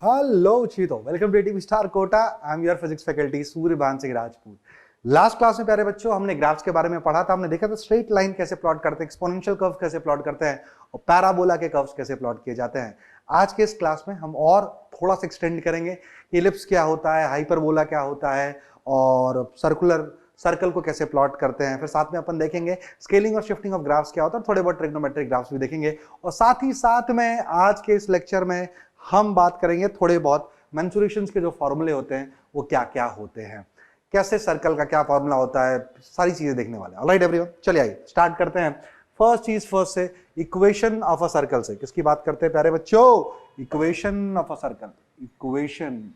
Hello चीतो, welcome to TV star Kota. I am your physics faculty Suryabhan Singh Rajput. Last class में प्यारे बच्चों हमने ग्राफ्स के बारे में पढ़ा था। हमने देखा था स्ट्रेट लाइन कैसे प्लॉट करते हैं, एक्सपोनेंशियल कर्व कैसे प्लॉट करते हैं और पैराबोला के कर्व्स कैसे प्लॉट किए जाते हैं। आज के इस क्लास में हम और थोड़ा सा एक्सटेंड करेंगे। इलिप्स क्या होता है, हाइपरबोला क्या होता है और सर्कल को कैसे प्लॉट करते हैं। फिर साथ में अपन देखेंगे स्केलिंग और शिफ्टिंग ऑफ ग्राफ्स क्या होता है, थोड़े बहुत ट्रिग्नोमेट्रिक ग्राफ्स भी देखेंगे। और साथ ही साथ में आज के इस लेक्चर में हम बात करेंगे थोड़े बहुत मेंसुरेशंस के जो फॉर्मूले होते हैं वो क्या क्या होते हैं, कैसे सर्कल का क्या फॉर्मूला होता है, सारी चीजें देखने वाले हैं। ऑलराइट एवरीवन, चलिए आइए स्टार्ट करते हैं। फर्स्ट चीज फर्स्ट से, इक्वेशन ऑफ अ सर्कल से किसकी बात करते हैं प्यारे बच्चों? Equation of a circle. Equation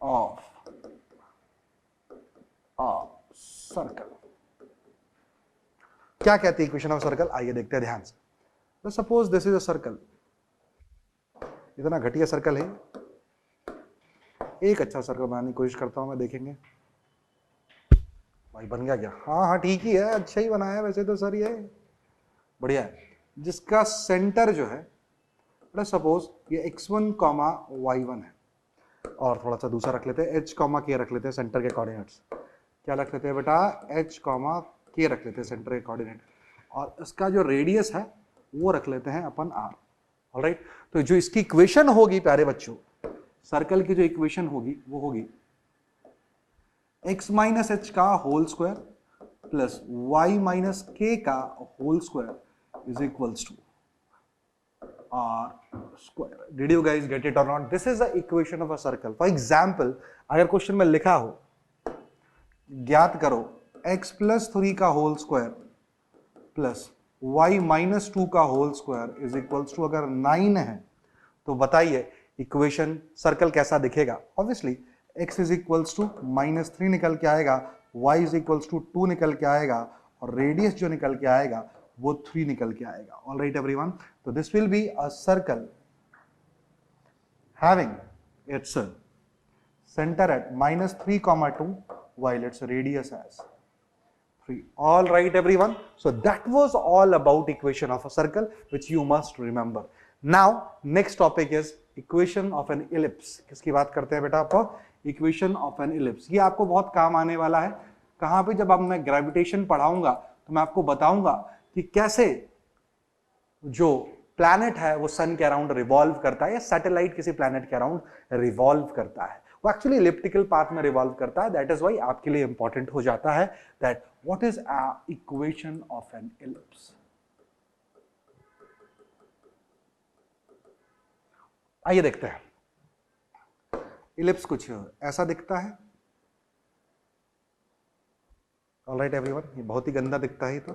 of circle क्या कहती है इक्वेशन ऑफ सर्कल? आइए देखते हैं ध्यान से। Suppose this is a circle, इतना घटिया सर्कल है। एक अच्छा सर्कल बनाने की कोशिश करता हूं मैं, देखेंगे भाई बन गया क्या? हाँ ठीक ही है, अच्छा ही बनाया वैसे तो सर, ये बढ़िया है। जिसका सेंटर जो है, सपोज ये x1, y1 है और थोड़ा सा दूसरा रख लेते हैं h, k रख लेते हैं सेंटर के कोऑर्डिनेट्स। क्या रख लेते हैं बेटा? h, k रख लेते हैं सेंटर के कोऑर्डिनेट और इसका जो रेडियस है वो रख लेते हैं अपन r। ऑलराइट, तो जो इसकी इक्वेशन होगी प्यारे बच्चों, सर्कल की जो इक्वेशन होगी वो होगी x माइनस एच का whole square plus y minus K का whole square is equals to r square. Did you guys get it और not? This is the equation of a circle. For example, अगर question में लिखा हो ज्ञात करो x plus 3 का whole square plus y minus 2 का whole square is equals to अगर 9 है, तो बताइए इक्वेशन सर्कल कैसा दिखेगा? Obviously x is equals to -3 निकल के आएगा, y इज इक्वल्स टू 2 निकल के आएगा और रेडियस जो निकल के आएगा वो 3 निकल के आएगा। ऑलराइट एवरीवन, तो this will be a circle having its centre at -3, 2 while its radius as 3. All right everyone, so that was all about equation of a circle which you must remember. Now next topic is equation of an ellipse. किसकी बात करते हैं बेटा आप? equation of an ellipse। ये आपको बहुत काम आने वाला है। कहां पे? जब अब मैं ग्रेविटेशन पढ़ाऊंगा तो मैं आपको बताऊंगा कि कैसे जो प्लैनेट है वो सन के अराउंड रिवॉल्व करता है या सैटेलाइट किसी प्लैनेट के अराउंड रिवॉल्व करता है। वो एक्चुअली इलिप्टिकल पाथ में रिवॉल्व करता है। दैट इज व्हाई आपके लिए इंपॉर्टेंट हो जाता है that what is equation of an ellipse. आइए देखते हैं। इलिप्स कुछ ऐसा दिखता है। ऑलराइट एवरीवन, ये बहुत ही गंदा दिखता है, तो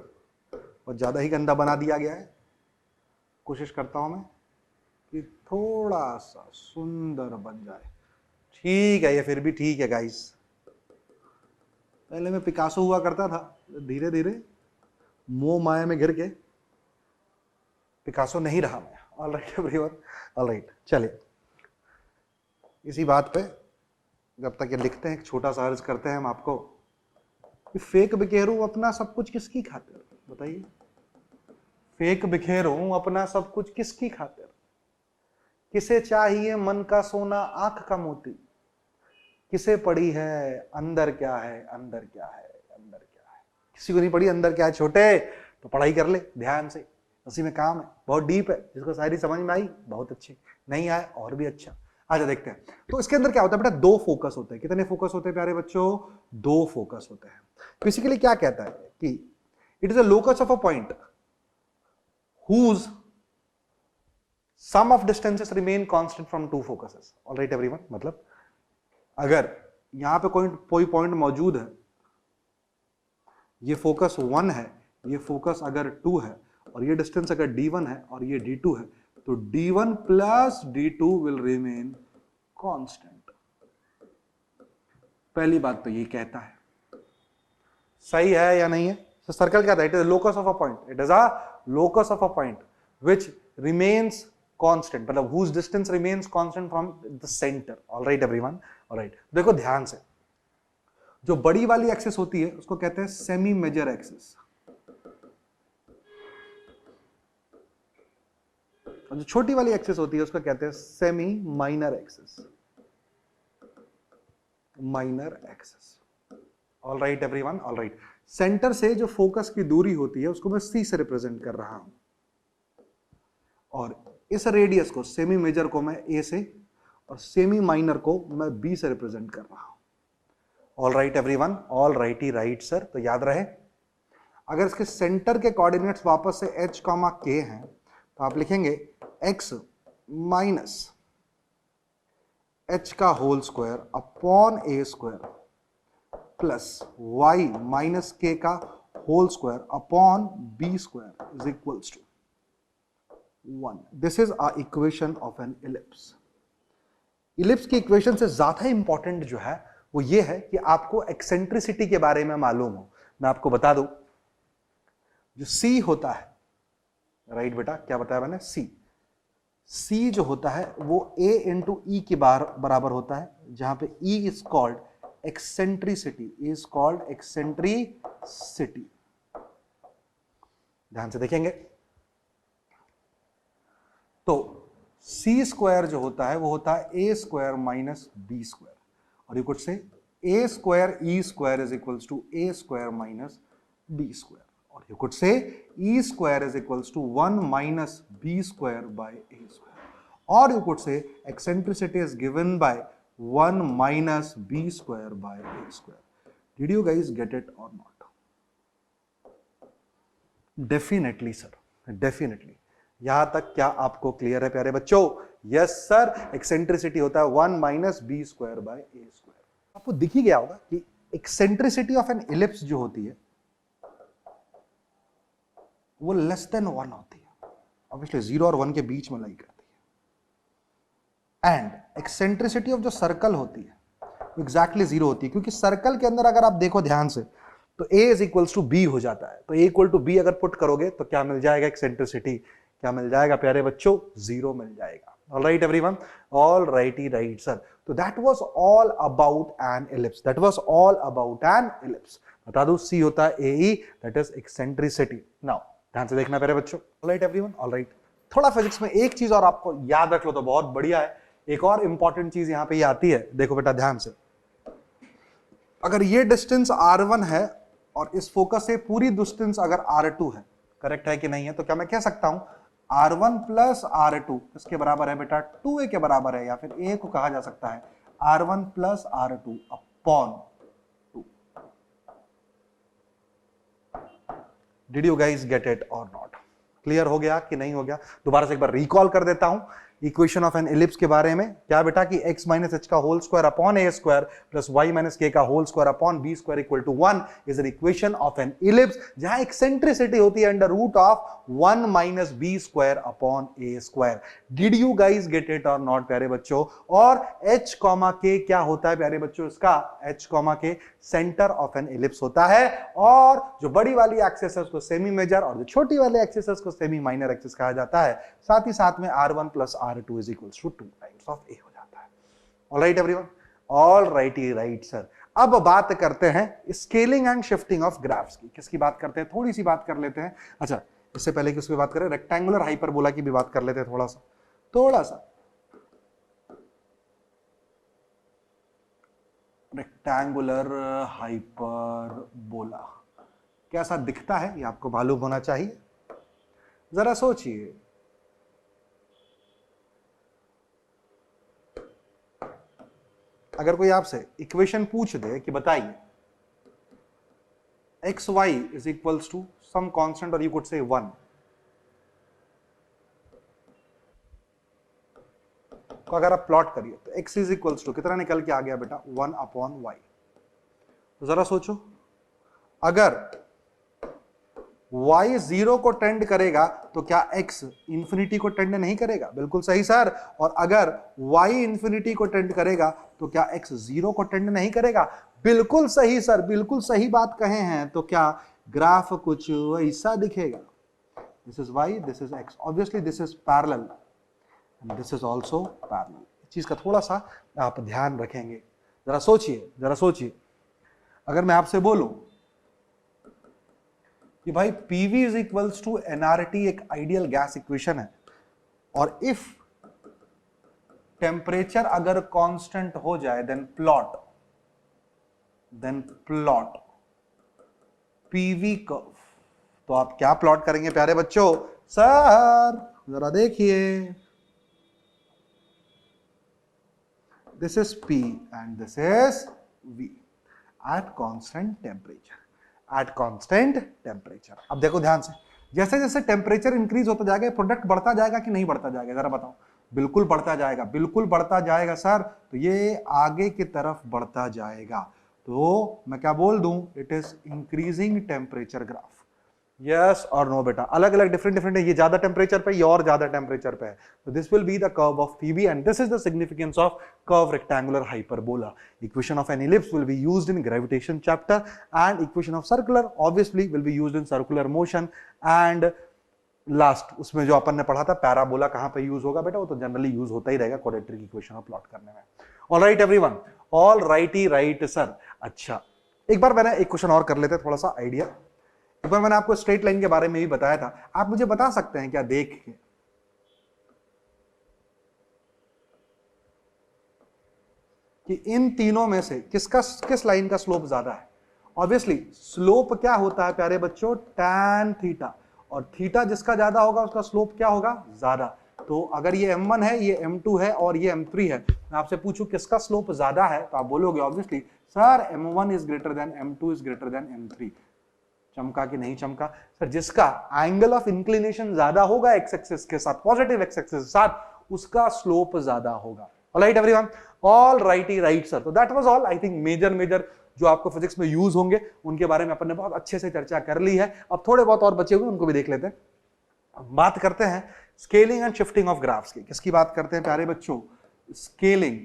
और ज्यादा ही गंदा बना दिया गया है। कोशिश करता हूं मैं कि थोड़ा सा सुंदर बन जाए। ठीक है, ये फिर भी ठीक है गाइस। पहले मैं पिकासो हुआ करता था, धीरे धीरे मोह माया में गिर के पिकासो नहीं रहा मैं। ऑलराइट एवरीवन, ऑलराइट, चलिए इसी बात पे जब तक ये लिखते हैं एक छोटा सा अर्ज करते हैं हम आपको कि फेक बिखेरू अपना सब कुछ किसकी खातिर? बताइए, फेक बिखेरू अपना सब कुछ किसकी खातिर? किसे चाहिए मन का सोना आंख का मोती? किसे पड़ी है अंदर क्या है, अंदर क्या है, अंदर क्या है? किसी को नहीं पड़ी अंदर क्या है छोटे, तो पढ़ाई कर ले ध्यान से, उसी में काम है। बहुत डीप है, जिसको शायरी समझ में आई बहुत अच्छी, नहीं आए और भी अच्छा। आजा देखते हैं। तो इसके अंदर क्या होता है बेटा? दो फोकस होते हैं। कितने फोकस होते हैं प्यारे बच्चों? दो फोकस होते हैं। बेसिकली क्या कहता है कि it is a locus of a point whose sum of distances remain constant from two focuses. All right everyone, मतलब अगर यहां पे कोई पॉइंट मौजूद है, ये फोकस 1 है, ये फोकस अगर 2 है और ये डिस्टेंस अगर d1 है और ये d2 है, तो d1 plus d2 will remain constant. पहली बात तो ये कहता है, सही है या नहीं है? तो सर्कल क्या था? It is locus of a point, it is a locus of a point which remains constant, मतलब whose distance remains constant from the center. All right everyone, all right, देखो ध्यान से, जो बड़ी वाली एक्सिस होती है उसको कहते हैं सेमी मेजर एक्सिस। और जो छोटी वाली एक्सिस होती है उसको कहते हैं semi minor axis, minor axis. All right everyone, all right. Centre से जो फोकस की दूरी होती है उसको मैं सी से रिप्रेजेंट कर रहा हूं, और इस रेडियस को, सेमी मेजर को मैं ए से और सेमी माइनर को मैं बी से रिप्रेजेंट कर रहा हूं। All right everyone, all righty right sir. तो याद रहे, अगर इसके सेंटर के कोऑर्डिनेट्स वापस से h, k हैं तो आप लिखेंगे x माइनस h का whole square upon a square plus y minus k का whole square upon b square is equals to 1। This is a equation of an ellipse. Ellipse की equation से ज्यादा important जो है वो ये है कि आपको एक्सेंट्रिसिटी के बारे में मालूम हो। मैं आपको बता दूं, जो C होता है, राइट बेटा, क्या बताया मैंने, C जो होता है वो A इंटू ई के बराबर होता है, जहां पे E is called eccentricity, is called eccentricity. ध्यान से देखेंगे तो C स्क्वायर जो होता है वो होता है A square minus B square, और you could say A square E square is equals to A square minus B square, और you could say E square is equals to 1 minus B square by A square, or you could say eccentricity is given by 1 minus B square by A square. Did you guys get it or not? Definitely sir, definitely. यहां तक क्या आपको clear है प्यारे बच्चों? Yes sir, eccentricity होता है 1 minus B square by A square। आपको दिख ही गया होगा कि eccentricity of an ellipse जो होती है वो लेस देन 1 होती है, ऑब्वियसली 0 और 1 के बीच में लाई करती है। एंड एक्सेंट्रिसिटी ऑफ जो सर्कल होती है वो एग्जैक्टली 0 होती है, क्योंकि सर्कल के अंदर अगर आप देखो ध्यान से तो A is equals to B हो जाता है। तो A इक्वल टू बी अगर पुट करोगे तो क्या मिल जाएगा, एक्सेंट्रिसिटी क्या मिल जाएगा प्यारे बच्चों, 0 मिल जाएगा। All right everyone, all righty right sir. तो that was all about an ellipse, that was all about an ellipse. बता दो C होता है AE, that is eccentricity. Now ध्यान से देखना प्यारे बच्चों। Alright everyone, alright. थोड़ा फिजिक्स में एक चीज और आपको याद रख लो तो बहुत बढ़िया है। एक और इंपॉर्टेंट चीज यहां पे ये आती है, देखो बेटा ध्यान से। अगर ये डिस्टेंस r1 है और इस फोकस से पूरी डिस्टेंस अगर r2 है, करेक्ट है कि नहीं है, तो क्या मैं कह सकता हूं r1 प्लस r2 इसके बराबर है बेटा 2a के बराबर है, या फिर a को कहा जा सकता है r1 plus r2 upon. Did you guys get it or not? Clear हो गया कि नहीं हो गया? दोबारा से एक बार रिकॉल कर देता हूं इक्वेशन ऑफ एन इलिप्स के बारे में। क्या बेटा कि x माइनस एच का whole square upon A square plus y minus K का whole square upon B square equal to 1 is an equation of an ellipse, जहां एक्सेंट्रिसिटी होती है under root of 1 minus B square upon A square. Did you guys get it और not प्यारे बच्चों? और h comma के क्या होता है प्यारे बच्चों? इसका h कॉमा के सेंटर ऑफ एन इलिप्स होता है, और जो बड़ी वाली एक्सिस है उसको सेमी मेजर और जो छोटी वाली एक्सिस है उसको सेमी माइनर एक्सिस कहा जाता है। साथ ही साथ में r1 plus r2 is equals to 2 times of a हो जाता है। All right everyone, all righty right sir। अब बात करते हैं scaling and shifting of graphs की। किसकी बात करते हैं? थोड़ी सी बात कर लेते हैं। अच्छा, इससे पहले किसकी बात करें? रेक्टेंगुलर हाइपरबोला की भी बात कर लेते हैं थोड़ा सा। रेक्टेंगुलर हाइपरबोला कैसा दिखता है ये आपको मालूम होना चाहिए। जरा सोचिए, अगर कोई आपसे इक्वेशन पूछ दे कि बताइए X Y is equals to some constant और यू कुड से 1, तो अगर आप प्लॉट करिए तो x इज इक्वल्स टू कितना निकल के आ गया बेटा? 1 अपॉन वाई। तो जरा सोचो, अगर y 0 को टेंड करेगा तो क्या x इंफिनिटी को टेंड नहीं करेगा? बिल्कुल सही सर। और अगर y इंफिनिटी को टेंड करेगा तो क्या x 0 को टेंड नहीं करेगा? बिल्कुल सही सर, बिल्कुल सही बात कहे हैं। तो क्या ग्राफ कुछ ऐसा दिखेगा? This is y, this is x, obviously this is parallel and this is also parallel. इस चीज का थोड़ा सा आप ध्यान रखेंगे। जरा सोचिए, अगर मैं आपसे बोलूं कि भाई PV is equals to nRT एक आइडियल गैस इक्वेशन है, और इफ टेम्परेचर अगर कांस्टेंट हो जाए देन प्लॉट पीवी कर्व। तो आप क्या प्लॉट करेंगे प्यारे बच्चों? सर जरा देखिए, this is P and this is V at constant temperature. अब देखो ध्यान से, जैसे जैसे टेम्परेचर इंक्रीज होता जाएगा प्रोडक्ट बढ़ता जाएगा कि नहीं बढ़ता जाएगा? जरा बताओ। बिल्कुल बढ़ता जाएगा, बिल्कुल बढ़ता जाएगा सर। तो ये आगे की तरफ बढ़ता जाएगा। तो मैं क्या बोल दूं? It is increasing temperature graph. Yes और नो बेटा, अलग अलग डिफरेंट है। ये ज्यादा टेम्परेचर पे, ये और ज्यादा टेम्परेचर पे है। तो this will be the curve of PV and this is the significance of curve rectangular hyperbola. Equation of any ellipse will be used in gravitation chapter and equation of circular obviously will be used in circular motion and last उसमें जो अपन ने पढ़ा था parabola कहां पे use होगा बेटा? वो तो जनरली यूज होता ही रहेगा क्वाड्रेटिक इक्वेशन और प्लॉट करने में। All right everyone, all righty right sir. अच्छा, एक बार मैंने एक क्वेश्चन और कर लेते थोड़ा सा आइडिया। एक बार मैंने आपको स्ट्रेट लाइन के बारे में भी बताया था, आप मुझे बता सकते हैं क्या देख के कि इन तीनों में से किस लाइन का स्लोप ज्यादा है? ऑब्वियसली स्लोप क्या होता है प्यारे बच्चों? tan थीटा, और थीटा जिसका ज्यादा होगा उसका स्लोप क्या होगा? ज्यादा। तो अगर ये m1 है, ये m2 है और ये m3 है, मैं आपसे पूछूं किसका स्लोप ज्यादा है, तो आप बोलोगे obviously sir m1 is greater then m2 is greater then m3। चमका कि नहीं चमका? सर जिसका एंगल ऑफ इंक्लिनेशन ज्यादा होगा एक्स एक्सिस के साथ, पॉजिटिव एक्स एक्सिस के साथ, उसका स्लोप ज्यादा होगा। Alright everyone, all righty right sir. तो that was all. I think major जो आपको फिजिक्स में यूज होंगे उनके बारे में अपन ने बहुत अच्छे से चर्चा कर ली है। अब थोड़े बहुत और बचे हुए उनको भी देख लेते हैं। बात करते हैं scaling and shifting of graphs की। किसकी बात करते हैं प्यारे बच्चों? Scaling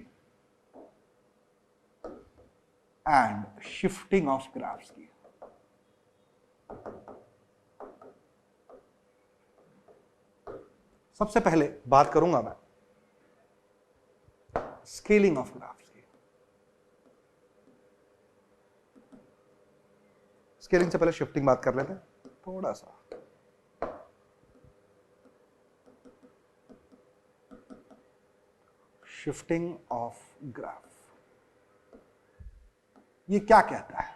and shifting of graphs की। सबसे पहले बात करूंगा मैं स्केलिंग ऑफ ग्राफ्स की। स्केलिंग से पहले शिफ्टिंग बात कर लेते हैं थोड़ा सा। शिफ्टिंग ऑफ ग्राफ ये क्या कहता है?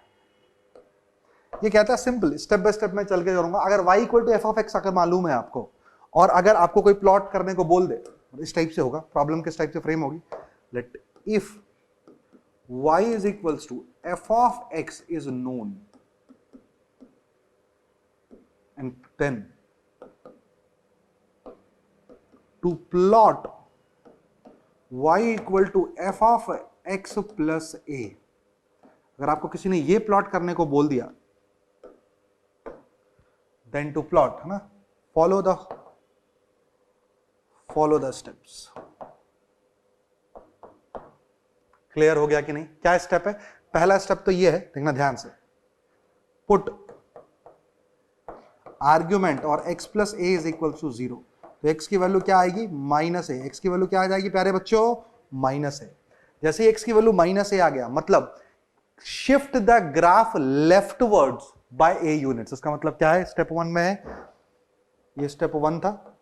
ये कहता है सिंपल, स्टेप बाय स्टेप मैं चल के करूंगा। अगर y इक्वल टू f(x) अगर मालूम है आपको, और अगर आपको कोई प्लॉट करने को बोल दे, इस टाइप से होगा प्रॉब्लम, किस टाइप से फ्रेम होगी? Let if y is equals to f(x) is known and then to plot y equal to f(x) plus a। अगर आपको किसी ने ये प्लॉट करने को बोल दिया, then to plot, है ना, follow the steps। क्लियर हो गया कि नहीं? क्या स्टेप है? पहला स्टेप तो ये है, देखना ध्यान से, पुट आर्ग्यूमेंट और x plus A is equal to 0। तो x की वैल्यू क्या आएगी? Minus A. x की वैल्यू क्या आ जाएगी प्यारे बच्चों? Minus A. जैसे ही x की वैल्यू माइनस ए आ गया, मतलब shift the graph leftwards by A units. इसका मतलब क्या है? स्टेप 1 में है, ये स्टेप 1 था,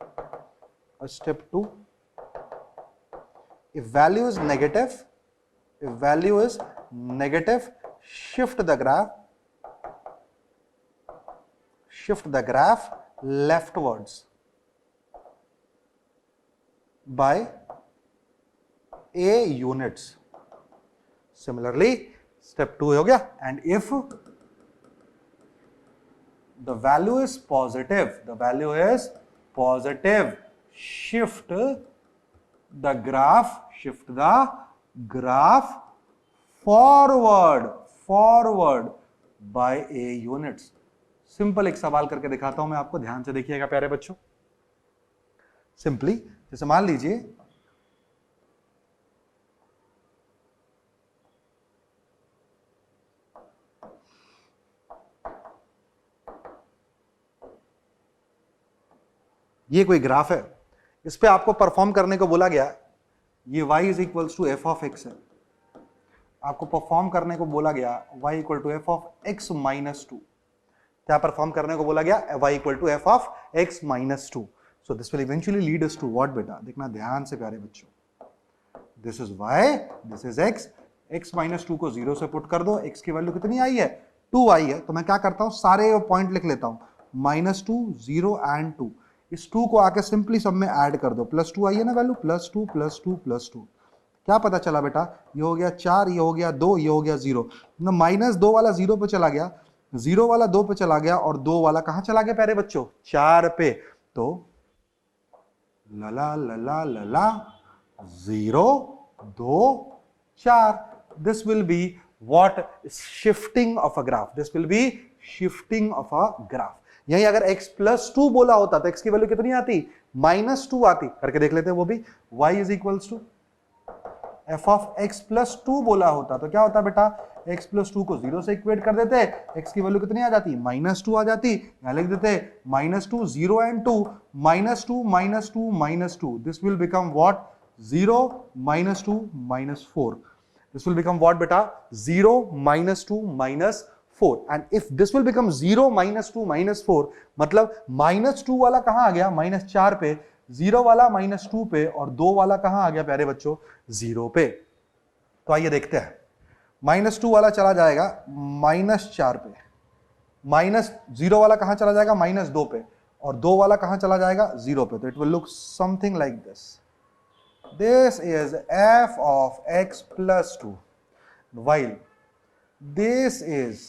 और step 2, if value is negative shift the graph leftwards by a units। Similarly step 2 हो गया, and if the value is positive, shift the graph forward by a units। Simple एक सवाल करके दिखाता हूं मैं आपको, ध्यान से देखिएगा प्यारे बच्चों। सिंपली जैसे मान लीजिए ये कोई ग्राफ है, इस पे आपको परफॉर्म करने को बोला गया, ये y is equals to f(x) है। आपको परफॉर्म करने को बोला गया y इक्वल टू f(x - 2)। क्या परफॉर्म करने को बोला गया? y equal to f(x - 2)। So this will eventually lead us to what बेटा? देखना ध्यान से प्यारे बच्चों. This is y, this is x. x minus 2 को 0 से पुट कर दो. x की वैल्यू कितनी आई है? 2 आई है. तो मैं क्या करता हूं, सारे पॉइंट लिख लेता हूं. -2, 0 एंड 2. इस 2 को आके सिंपली सब में ऐड कर दो. +2 आई है ना वैल्यू, +2 +2 +2. क्या पता चला बेटा? ये हो गया 4, ये हो गया 2, ये हो गया 0. ना -2 वाला 0 पे चला गया, 0 वाला 2 पे चला गया, और 2 वाला कहां चला गया प्यारे बच्चों? 4 पे. तो लला लला लला 0 2 4. This will be what? Shifting of a graph. This will be shifting of a graph. यही अगर x +2 बोला होता तो x की वैल्यू कितनी आती? -2 आती. करके देख लेते हैं वो भी. y is equals to f of x +2 बोला होता तो क्या होता बेटा? x +2 को 0 से इक्वेट कर देते, x की वैल्यू कितनी आ जाती? -2 आ जाती. यहां लिख देते -2, 0 and 2, -2 -2 -2. This will become what? 0 -2 -4. This will become what beta? 0 -2 -4. And if this will become 0 -2 -4, मतलब -2 वाला कहां आ गया? -4 पे, 0 वाला -2 पे, और 2 वाला कहां आ गया प्यारे बच्चों? 0 पे. तो आइए देखते हैं. -2 वाला चला जाएगा -4 पे, -0 वाला कहां चला जाएगा? -2 पे, और 2 वाला कहां चला जाएगा? 0 पे. तो it will look something like this. This is f of x +2, while this is,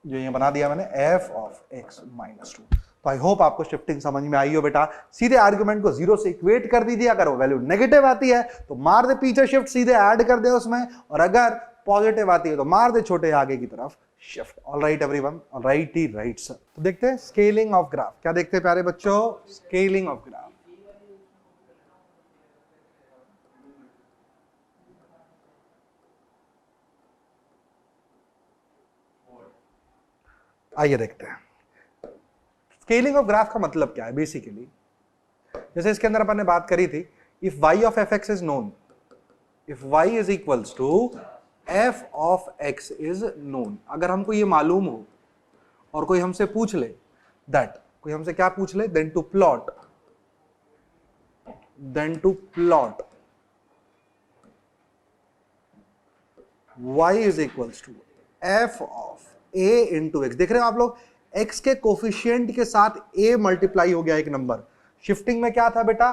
जो ये बना दिया मैंने, f of x -2. तो आई होप आपको शिफ्टिंग समझ में आई हो बेटा. सीधे आर्गुमेंट को 0 से इक्वेट कर दीजिए. अगर वो वैल्यू नेगेटिव आती है तो मार दे पीछे शिफ्ट, सीधे ऐड कर दे उसमें, और अगर पॉजिटिव आती है तो मार दे छोटे आगे की तरफ shift. All right everyone, all right ही राइट सर. तो देखते हैं स्केलिंग ऑफ ग्राफ. क्या देखते हैं प्यारे बच्चों? Scaling of graph. आइए देखते हैं स्केलिंग ऑफ ग्राफ का मतलब क्या है. बेसिकली जैसे इसके अंदर अपन ने बात करी थी, if y of fx is known, if y is equals to f of x is known. अगर हमको ये मालूम हो और कोई हमसे पूछ ले दैट, कोई हमसे क्या पूछ ले? Then to plot y is equals to f of a into X. देख रहे हो आप लोग, x के कोफिशिएंट के साथ a मल्टीप्लाई हो गया एक नंबर. शिफ्टिंग में क्या था बेटा?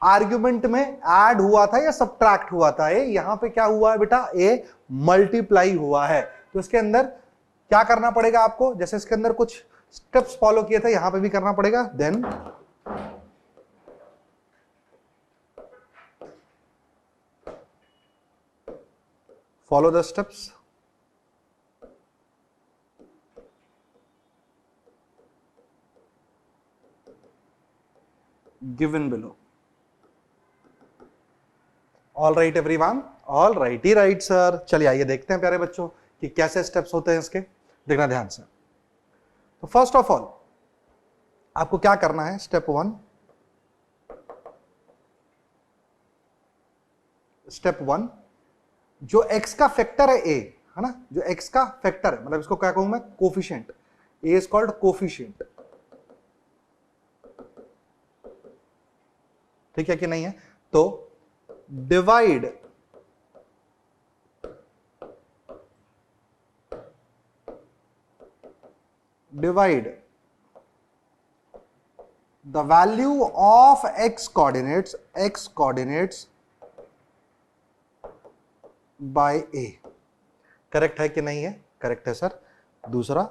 आर्ग्यूमेंट में ऐड हुआ था या सब्ट्रैक्ट हुआ था? a. यहां पे क्या हुआ है बेटा? a मल्टीप्लाई हुआ है. तो इसके अंदर क्या करना पड़ेगा आपको? जैसे इसके अंदर कुछ स्टेप्स फॉलो किए थे, यहां पे भी करना पड़ेगा. Then follow the steps. given below. All right everyone, all righty right sir. चलिए आइए देखते हैं प्यारे बच्चों कि कैसे स्टेप्स होते हैं इसके. देखना ध्यान से. तो फर्स्ट ऑफ ऑल आपको क्या करना है? स्टेप 1, जो x का फैक्टर है a, है ना, जो x का फैक्टर है, मतलब इसको क्या कहूं मैं? Coefficient. a is called coefficient. ठीक है कि नहीं है? तो divide the value of x coordinates by a. Correct है कि नहीं है? करेक्ट है सर. दूसरा,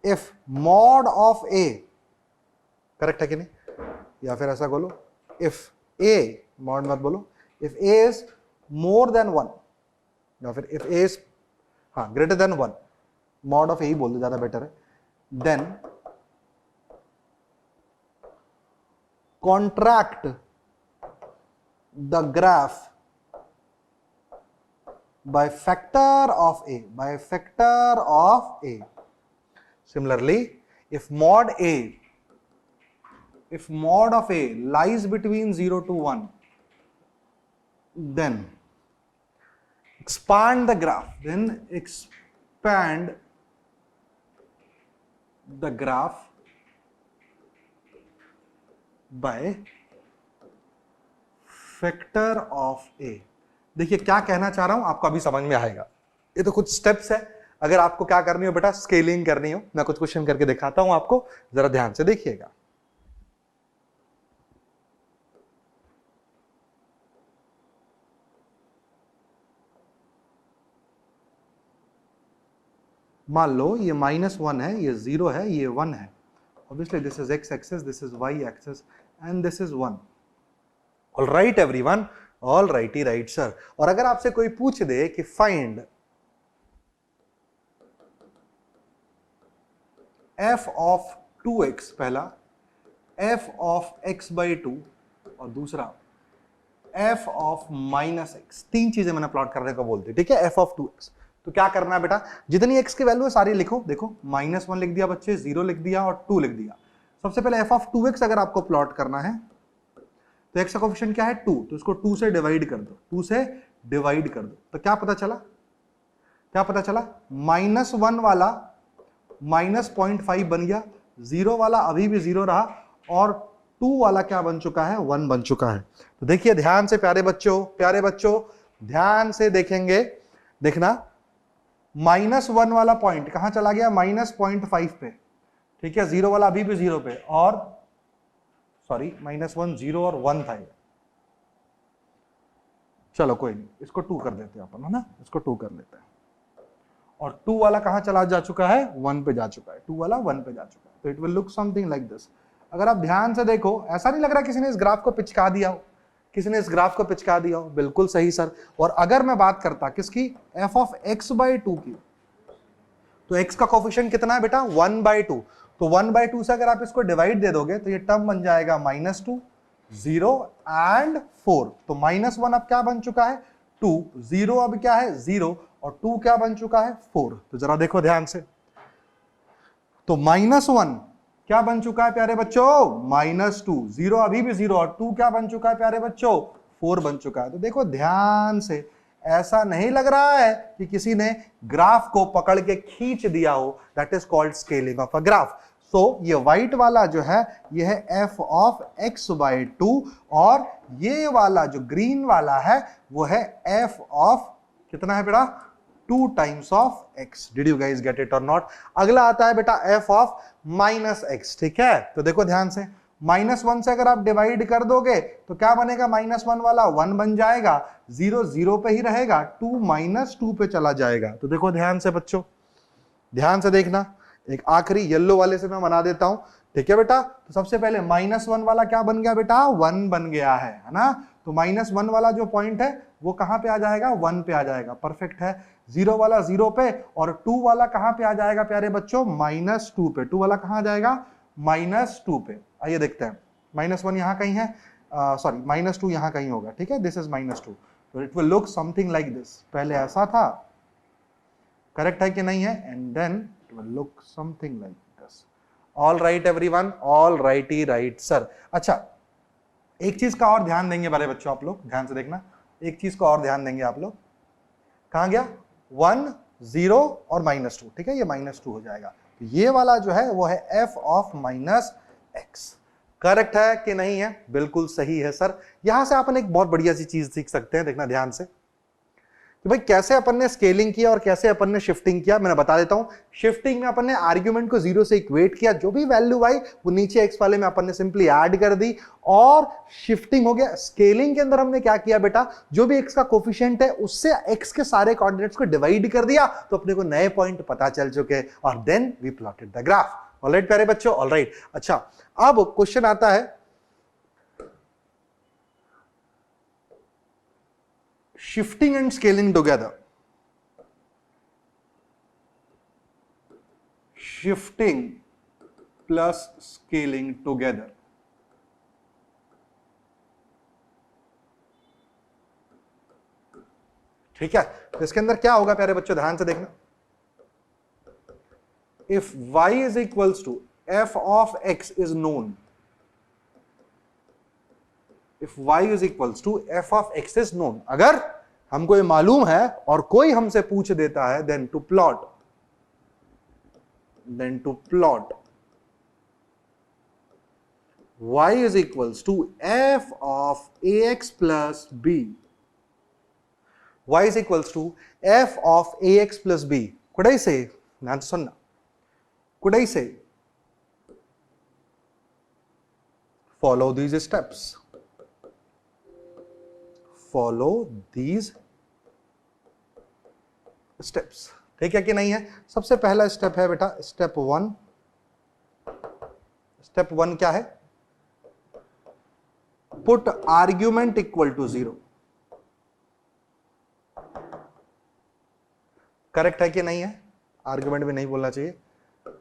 if mod of a, correct है कि नहीं? या फिर ऐसा बोलो, इफ a, मॉड मत बोलो, if a is more than 1, या फिर if a is greater than 1, mod of a ही बोल दो, ज्यादा बेटर है. Then contract the graph by factor of a. Similarly, if mod of a lies between 0 to 1, then expand the graph. By factor of A. देखिए क्या कहना चाह रहा हूं, आपको अभी समझ में आएगा। ये तो कुछ स्टेप्स है, अगर आपको क्या करनी हो बेटा, स्केलिंग करनी हो, मैं कुछ क्वेश्चन करके दिखाता हूं आपको, जरा ध्यान से देखिएगा। मान लो ये -1 है, ये 0 है, ये 1 है। Obviously this is x axis, this is y axis and this is 1। All right everyone, all righty right sir. और अगर आपसे कोई पूछ दे कि फाइंड f ऑफ 2x, पहला f ऑफ x/2 और दूसरा f ऑफ -x, तीन चीजें मैंने प्लॉट करने को बोलती, ठीक है, f ऑफ 2x। तो क्या करना है बेटा, जितनी x की वैल्यू है सारी लिखो। देखो -1 लिख दिया बच्चे, 0 लिख दिया और 2 लिख दिया। सबसे पहले f ऑफ 2x अगर आपको प्लॉट करना है तो x का कोएफिशिएंट क्या है 2, तो इसको 2 से डिवाइड कर दो, 2 से डिवाइड कर दो। तो क्या पता चला, क्या पता चला, -1 वाला -0.5 बन गया, 0 वाला अभी भी 0 रहा और 2 वाला क्या बन चुका है, 1 बन चुका है। तो देखिए ध्यान से प्यारे बच्चों ध्यान से देखेंगे, देखना -1 वाला पॉइंट कहां चला गया, -0.5 पे, ठीक है, 0 वाला अभी भी 0 पे, और सॉरी -1 0 और 1 था ये, चलो कोई नहीं, इसको 2 कर देते हैं अपन, है ना, इसको 2 कर लेते हैं। और 2 वाला कहां चला जा चुका है, 1 पे जा चुका है, 2 वाला 1 पे जा चुका है। तो it will look something like this. अगर आप ध्यान से देखो, ऐसा नहीं लग रहा किसी ने इस ग्राफ को पिचका दिया हो, किसी ने इस ग्राफ को पिचका दिया हो, बिल्कुल सही सर। और अगर मैं बात करता किसकी, f ऑफ x/2 की, तो x का कोएफिशिएंट कितना है बेटा, 1/2। तो 1/2 से अगर आप इसको डिवाइड दे दोगे तो ये टर्म बन जाएगा -2, 0 एंड 4। तो -1 अब क्या बन चुका है 2, 0 अब क्या है 0 और 2 क्या बन चुका है 4। तो जरा देखो ध्यान से, तो -1 क्या बन चुका है प्यारे बच्चों, -2, 0 अभी भी 0 और 2 क्या बन चुका है प्यारे बच्चों, 4 बन चुका है। तो देखो ध्यान से, ऐसा नहीं लग रहा है कि किसी ने ग्राफ को पकड़ के खींच दिया हो, that is called scaling of a graph. So ये व्हाइट वाला जो है ये है f ऑफ x/2 और ये वाला जो ग्रीन वाला है वो है f ऑफ कितना है बेटा, 2 times of x। Did you guys get it और नॉट। अगला आता है बेटा f ऑफ -x, ठीक है। तो देखो ध्यान से, -1 से अगर आप डिवाइड कर दोगे तो क्या बनेगा, -1 वाला 1 बन जाएगा, 0 0 पे ही रहेगा, 2 -2 पे चला जाएगा। तो देखो ध्यान से बच्चों, ध्यान से देखना, एक आखिरी येलो वाले से मैं बना देता हूं, ठीक है बेटा। तो सबसे पहले -1 वाला क्या बन गया बेटा, 1 बन गया है ना। तो -1 वाला जो पॉइंट है वो कहां पे आ जाएगा, 1 पे आ जाएगा, परफेक्ट है। 0 वाला 0 पे और 2 वाला कहां पे आ जाएगा प्यारे बच्चों, -2 पे। 2 वाला कहां आ जाएगा, -2 पे। आइए देखते हैं, -1 यहां कहीं है, सॉरी -2 यहां कहीं होगा, ठीक है, दिस इज -2। तो it will look something like this. पहले ऐसा था, करेक्ट है कि नहीं है, and then it will look something like this. All right everyone, all righty right sir. अच्छा, एक चीज का और ध्यान देंगे बड़े बच्चों, आप लोग ध्यान से देखना, एक चीज का और ध्यान देंगे आप लोग। कहां गया, 1 0 और -2, ठीक है, ये -2 हो जाएगा। तो ये वाला जो है वो है f ऑफ -x। करेक्ट है कि नहीं है, बिल्कुल सही है सर। यहां से अपन एक बहुत बढ़िया सी चीज सीख सकते हैं, देखना ध्यान से कि भाई कैसे अपन ने स्केलिंग किया और कैसे अपन ने शिफ्टिंग किया। मैंने बता देता हूं, शिफ्टिंग में अपन ने आर्ग्यूमेंट को 0 से इक्वेट किया, जो भी वैल्यू आई वो नीचे x वाले में अपन ने सिंपली ऐड कर दी और शिफ्टिंग हो गया। स्केलिंग के अंदर हमने क्या किया बेटा, जो भी x का कोफिशिएंट है उससे x के सारे कोऑर्डिनेट्स को डिवाइड कर दिया, तो अपने को नए पॉइंट पता चल चुके और then we plotted the graph. Alright प्यारे बच्चों, ऑलराइट। अच्छा, अब क्वेश्चन आता है shifting and scaling together, shifting plus scaling together। ठीक है, तो इसके अंदर क्या होगा प्यारे बच्चों, ध्यान से देखना। if y is equals to f of x is known, if y is equals to f of x is known, अगर हमको ये मालूम है और कोई हमसे पूछ देता है, then to plot y is equals to f of ax plus b. y is equals to f of ax plus b. Could I say, ध्यान से सुनना, could I say follow these steps, follow these steps. ठीक है कि नहीं है? सबसे पहला स्टेप है बेटा स्टेप 1. स्टेप 1 क्या है? Put argument equal to 0. Correct है कि नहीं है? आर्ग्यूमेंट भी नहीं बोलना चाहिए,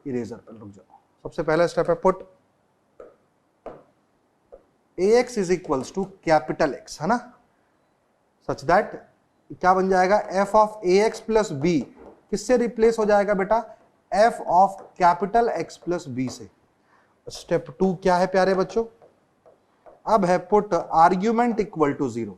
इरेजर पर रुक जाओ. सबसे पहला स्टेप है put ax is equals to capital X, है ना, सच दैट क्या बन जाएगा, f of ax plus b किससे रिप्लेस हो जाएगा बेटा, f of capital X plus b से. स्टेप 2 क्या है प्यारे बच्चों? अब है put argument equal to 0.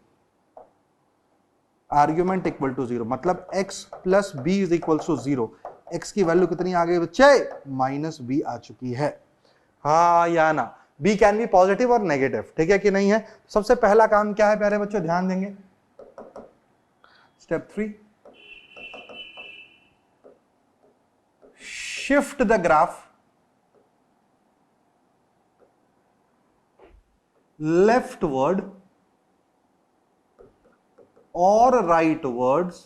Argument equal to 0 मतलब x plus b is equal to 0. x की वैल्यू कितनी आ गई बच्चे? -b आ चुकी है. हाँ या ना? b कैन बी पॉजिटिव और नेगेटिव. ठीक है कि नहीं है? सबसे पहला काम क्या है प्यारे बच्चों, ध्यान देंगे. Step 3, shift the graph leftward or rightwards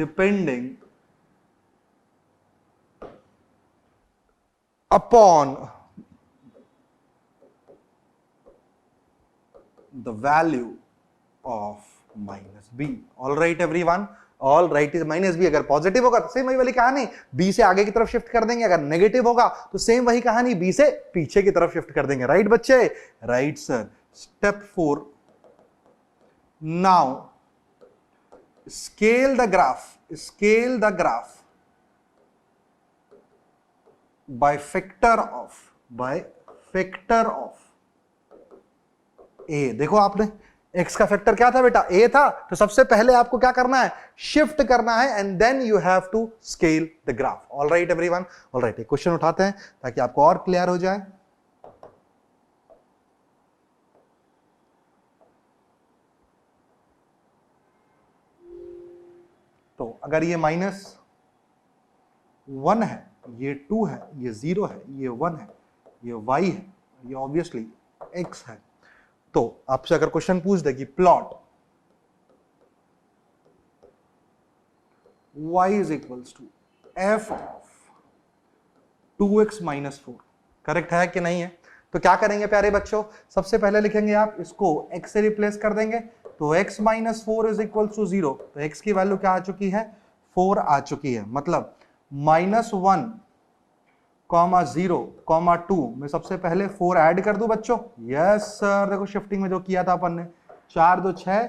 depending upon the value of -b. All right everyone, all right is -b. अगर पॉजिटिव होगा तो सेम वही वाली कहानी, b से आगे की तरफ शिफ्ट कर देंगे. अगर नेगेटिव होगा तो सेम वही कहानी, b से पीछे की तरफ शिफ्ट कर देंगे. राइट बच्चे? Right sir. Step 4, now scale the graph bye factor of a. देखो आपने x का फैक्टर क्या था बेटा? a था. तो सबसे पहले आपको क्या करना है? शिफ्ट करना है and then you have to scale the graph. All right everyone? All right, एक क्वेश्चन उठाते हैं ताकि आपको और क्लियर हो जाए. तो अगर ये -1 है, ये 2 है, ये 0 है, ये 1 है, ये y है, ये ऑब्वियसली x है. तो आपसे अगर क्वेश्चन पूछ दे कि plot y is equals to f of 2x - 4, correct है कि नहीं है? तो क्या करेंगे प्यारे बच्चों? सबसे पहले लिखेंगे आप इसको x से रिप्लेस कर देंगे. तो x - 4 इज इक्वल्स टू 0. तो x की वैल्यू क्या आ चुकी है? 4 आ चुकी है. मतलब -1, -0, -2 में सबसे पहले 4 ऐड कर दूं बच्चों? Yes sir. देखो शिफ्टिंग में जो किया था अपन ने, 4 2 6,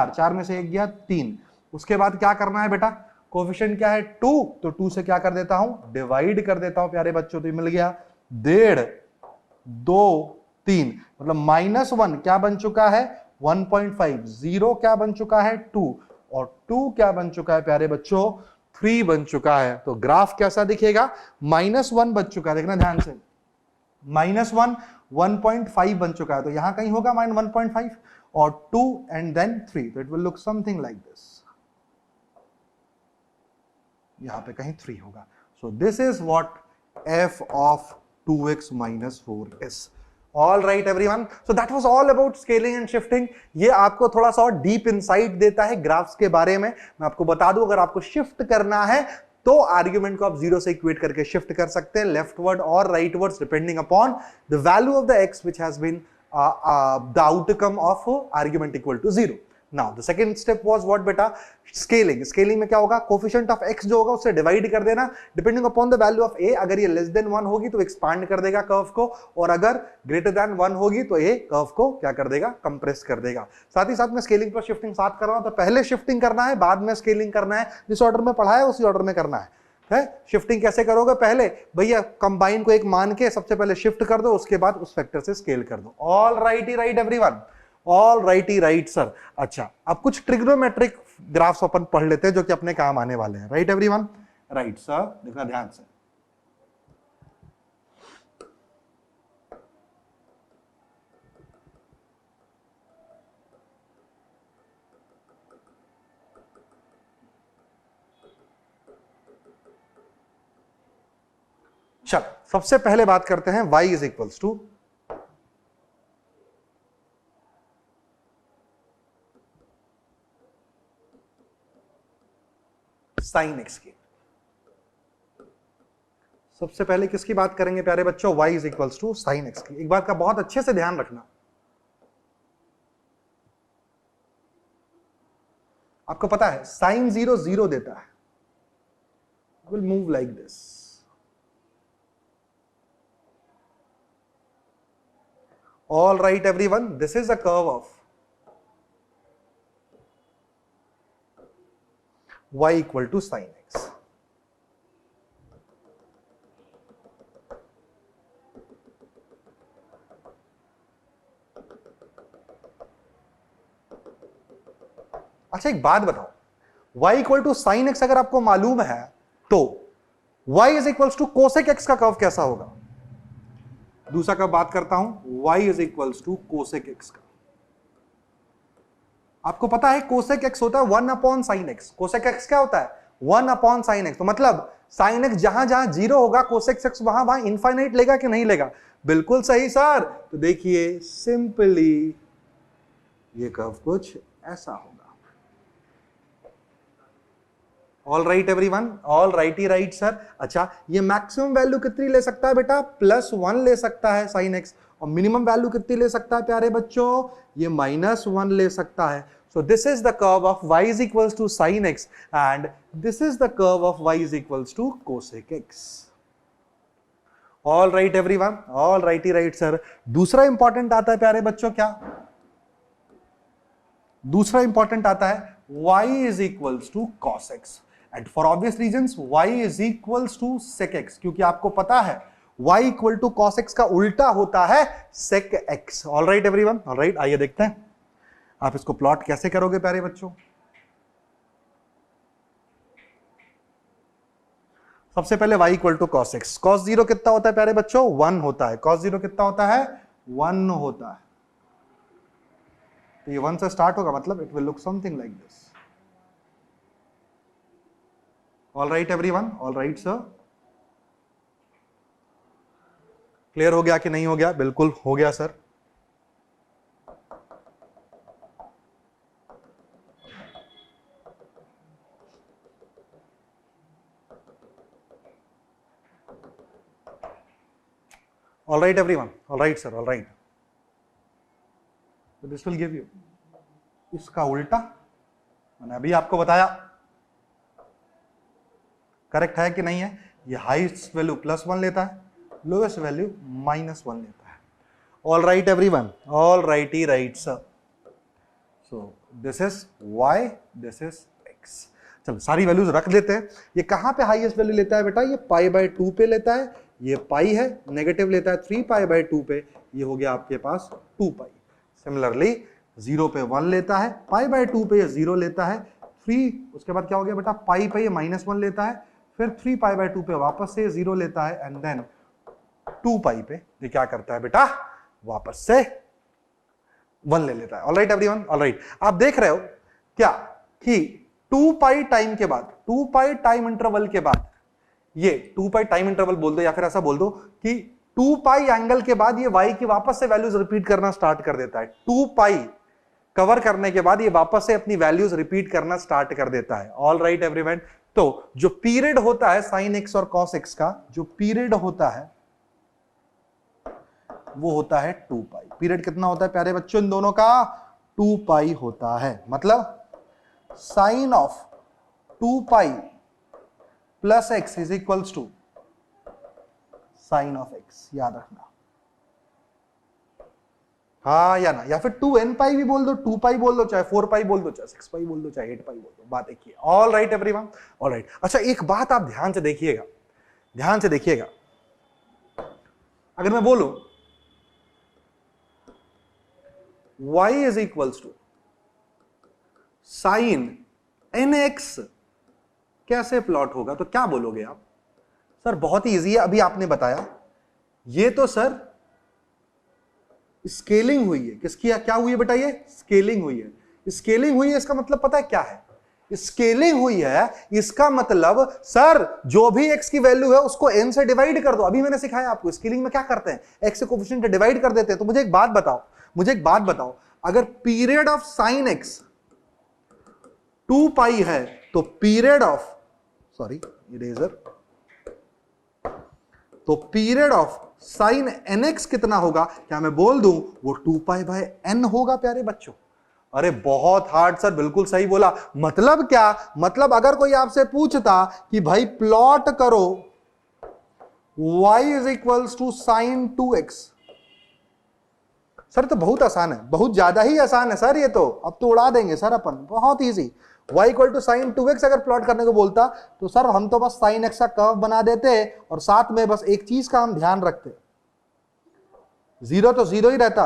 4 में से 1 गया 3. उसके बाद क्या करना है बेटा? कोफिशिएंट क्या है? 2. तो 2 से क्या कर देता हूं? डिवाइड कर देता हूं प्यारे बच्चों. तो ये मिल गया 1.5, 2, 3. मतलब -1 क्या बन चुका है? 1.5. 0 क्या बन चुका है? 2. और 2 क्या बन चुका है प्यारे बच्चों? 3 बन चुका है. तो ग्राफ कैसा दिखेगा? -1 बन चुका है. देखना ध्यान से, -1 1.5 बन चुका है. तो यहां कहीं होगा -1.5 और 2 एंड देन 3. तो it will look something like this. यहां पे कहीं 3 होगा. So this is what f of 2x - 4 is. All right everyone, so that was all about scaling and shifting. ये आपको थोड़ा सा और डीप इनसाइट देता है ग्राफ्स के बारे में. मैं आपको बता दूं, अगर आपको शिफ्ट करना है तो आर्ग्यूमेंट को आप 0 से इक्वेट करके शिफ्ट कर सकते हैं, लेफ्टवर्ड और rightwards depending upon the value of the x which has been the outcome of argument equal to 0. Now the second step was what बेटा? स्केलिंग. स्केलिंग में क्या होगा? कोफिशिएंट ऑफ x जो होगा उससे डिवाइड कर देना depending upon the value of a. अगर ये लेस देन 1 होगी तो एक्सपांड कर देगा कर्व को, और अगर ग्रेटर देन 1 होगी तो ये कर्व को क्या कर देगा? कंप्रेस कर देगा. साथ ही साथ में स्केलिंग पर शिफ्टिंग साथ कर रहा हूं. तो पहले शिफ्टिंग करना है, बाद में स्केलिंग करना है. जिस ऑर्डर में पढ़ा है उसी ऑर्डर में करना है. शिफ्टिंग कैसे करोगे? पहले भैया कंबाइन को एक मान के सबसे पहले शिफ्ट कर दो, उसके बाद उस फैक्टर से स्केल कर दो. All right everyone? All right sir. अच्छा, अब कुछ ट्रिग्नोमेट्रिक ग्राफ्स अपन पढ़ लेते हैं जो कि अपने काम आने वाले हैं. Right everyone? Right sir. देखना ध्यान से. चल सबसे पहले बात करते हैं y is equals to sine x की। सबसे पहले किसकी बात करेंगे प्यारे बच्चों? y is equals to sine x की। एक बात का बहुत अच्छे से ध्यान रखना, आपको पता है साइन 0 0 देता है, will move like this. All right everyone, this is the curve of y equal to sine x. अच्छा एक बात बताओ, y equal to sine x अगर आपको मालूम है तो y is equals to cosec x का कर्व कैसा होगा? दूसरा कर्व बात करता हूं, y is equals to cosec x का। आपको पता है कोसेक एक्स होता है 1 upon sine x. Cosec x क्या होता है? 1 अपॉन साइन एक्स। तो मतलब साइन एक्स जहां जहां 0 होगा कोसेक एक्स वहां वहां इनफाइनाइट लेगा कि नहीं लेगा? बिल्कुल सही सर। तो देखिए सिंपली ये कर्व कुछ ऐसा होगा। All right everyone, all right ही राइट सर। अच्छा ये मैक्सिमम वैल्यू कितनी ले सकता है बेटा? +1 ले सकता है साइन एक्स। और मिनिमम वैल्यू कितनी ले सकता है प्यारे बच्चों? ये -1 ले सकता है। So this is the curve of y is equals to sine x and this is the curve of y is equals to cosec x. All right everyone, all right he right sir. दूसरा important आता है प्यारे बच्चों, क्या दूसरा important आता है? y is equals to cos x and for obvious reasons y is equals to sec x, क्योंकि आपको पता है y equal to cos x का उल्टा होता है sec x। All right everyone, all right. आइए देखते हैं आप इसको प्लॉट कैसे करोगे प्यारे बच्चों। सबसे पहले y equal to cos x। cos 0 कितना होता है प्यारे बच्चों? 1 होता है। cos 0 कितना होता है? 1 होता है। तो ये 1 से स्टार्ट होगा, मतलब it will look something like this. All right everyone, all right sir. Clear हो गया कि नहीं हो गया? बिल्कुल हो गया sir. All right everyone, all right sir, all right. This will give you इसका उल्टा, मैंने अभी आपको बताया। करेक्ट है कि नहीं है? ये हाईएस्ट वैल्यू +1 लेता है, लोएस्ट वैल्यू -1 लेता है। All right everyone, all right he right sir. So this is y, this is x। चलो सारी वैल्यूज रख देते हैं। ये कहां पे हाईएस्ट वैल्यू लेता है बेटा? ये π/2 पे लेता है। ये पाई है, नेगेटिव लेता है 3π/2 पे, ये हो गया आपके पास 2π। सिमिलरली 0 पे 1 लेता है, π/2 पे ये 0 लेता है, 3 उसके बाद क्या हो गया बेटा? पाई पे ये -1 लेता है, फिर 3π/2 पे वापस से 0 लेता है एंड देन 2π पे ये क्या करता है बेटा? वापस से 1 ले लेता है। Alright everyone, alright. आप देख रहे हो क्या कि 2π टाइम के बाद, 2π टाइम इंटरवल के बाद, ये 2π टाइम इंटरवल बोल दो या फिर ऐसा बोल दो कि 2π एंगल के बाद ये y की वापस से वैल्यूज रिपीट करना स्टार्ट कर देता है। 2π कवर करने के बाद ये वापस से अपनी वैल्यूज रिपीट करना स्टार्ट कर देता है। All right everyone. तो जो पीरियड होता है साइन एक्स और कॉस एक्स का, जो पीरियड होता है वो होता है 2π। पीरियड कितना होता है प्यारे बच्चों इन दोनों का? 2π होता है। मतलब sine of 2π plus x is equals to sine of x। याद रखना, हाँ या ना, या फिर 2nπ भी बोल दो, 2π बोल दो, चाहे 4π बोल दो, चाहे 6π बोल दो, चाहे 8π बोल दो, बात एक ही है। All right everyone, all right. अच्छा एक बात आप ध्यान से देखिएगा, ध्यान से देखिएगा। अगर मैं बोलूं y is equals to sine nx कैसे प्लॉट होगा, तो क्या बोलोगे आप? सर बहुत ही इजी है, अभी आपने बताया। ये तो सर स्केलिंग हुई है। किसकी क्या हुई है बेटा? ये स्केलिंग हुई है। स्केलिंग हुई है इसका मतलब पता है क्या है? स्केलिंग हुई है, इसका मतलब सर जो भी x की वैल्यू है उसको n से डिवाइड कर दो। अभी मैंने सिखाया आपको स्केलिंग में क्या करते हैं, x से कोफिशिएंट डिवाइड कर देते हैं। तो मुझे एक बात बताओ, अगर पीरियड ऑफ साइन x 2 पाई है तो period of period of sine nx कितना होगा? क्या मैं बोल दूं वो 2 पाई बाय n होगा प्यारे बच्चों? अरे बहुत हार्ड सर, बिल्कुल सही बोला। मतलब क्या? मतलब अगर कोई आपसे पूछता कि भाई प्लॉट करो y is equals to sine 2x, sir तो बहुत आसान है, बहुत ज्यादा ही आसान है सर। ये तो अब तो उड़ा देंगे सर अपन, बहुत easy. y equal to sine 2x अगर प्लॉट करने को बोलता तो सर हम तो बस साइन x का कर्व बना देते और साथ में बस एक चीज का हम ध्यान रखते, 0 तो 0 ही रहता।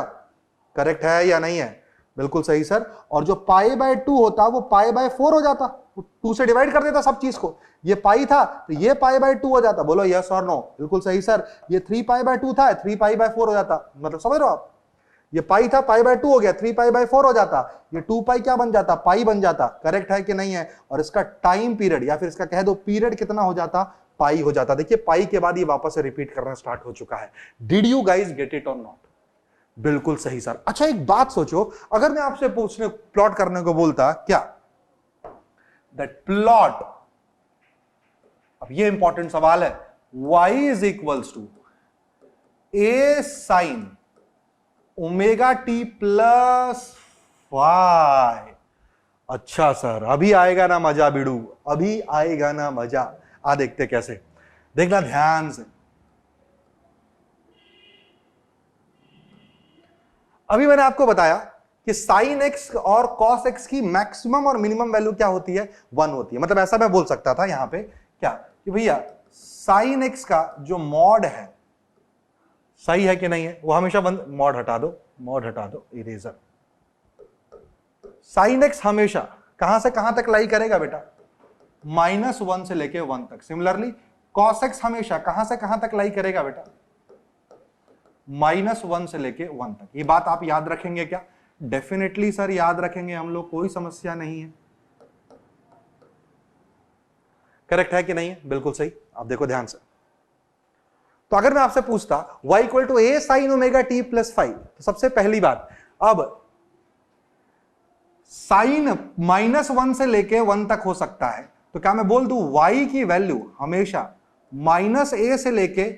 करेक्ट है या नहीं है? बिल्कुल सही सर। और जो पाई बाय 2 होता वो पाई बाय 4 हो जाता, 2 से डिवाइड कर देता सब चीज को। ये पाई था तो ये पाई बाय 2 हो जाता। बोलो यस और नो? बिल्कुल सही सर। ये 3 पाई बाय 2 था, 3 पाई बाय 4 हो जाता। मतलब समझ रहे हो आप? ये पाई था, पाई बाय 2 हो गया, 3 पाई बाय 4 हो जाता। ये 2 पाई क्या बन जाता? पाई बन जाता। करेक्ट है कि नहीं है? और इसका टाइम पीरियड या फिर इसका कह दो पीरियड कितना हो जाता? पाई हो जाता। देखिए पाई के बाद ये वापस से रिपीट करना स्टार्ट हो चुका है। Did you guys get it और नॉट? बिल्कुल सही सर। अच्छा एक बात सोचो, अगर मैं आपसे प्लॉट करने को बोलता क्या, दैट प्लॉट, अब ये इंपॉर्टेंट सवाल है, y is equals to a sine omega t plus y। अच्छा सर, अभी आएगा ना मजा बिड़ू, अभी आएगा ना मजा। आ देखते कैसे, देखना ध्यान से। अभी मैंने आपको बताया कि साइन x और कॉस x की मैक्सिमम और मिनिमम वैल्यू क्या होती है? 1 होती है। मतलब ऐसा मैं बोल सकता था यहां पे क्या कि भैया साइन x का जो मॉड है, सही है कि नहीं है? वो हमेशा मॉड हटा दो इरेजर। साइन x हमेशा कहां से कहां तक लाई करेगा बेटा? -1 से लेके 1 तक। सिमिलरली कॉस x हमेशा कहां से कहां तक लाई करेगा बेटा? -1 से लेके 1 तक। ये बात आप याद रखेंगे क्या? डेफिनेटली सर याद रखेंगे हम लोग, कोई समस्या नहीं है। करेक्ट है कि नहीं है? बिल्कुल सही। आप देखो ध्यान से। तो अगर मैं आपसे पूछता y equal to a sine omega t plus 5, तो सबसे पहली बात, अब साइन -1 से लेके 1 तक हो सकता है, तो क्या मैं बोल दूं y की वैल्यू हमेशा -a से लेके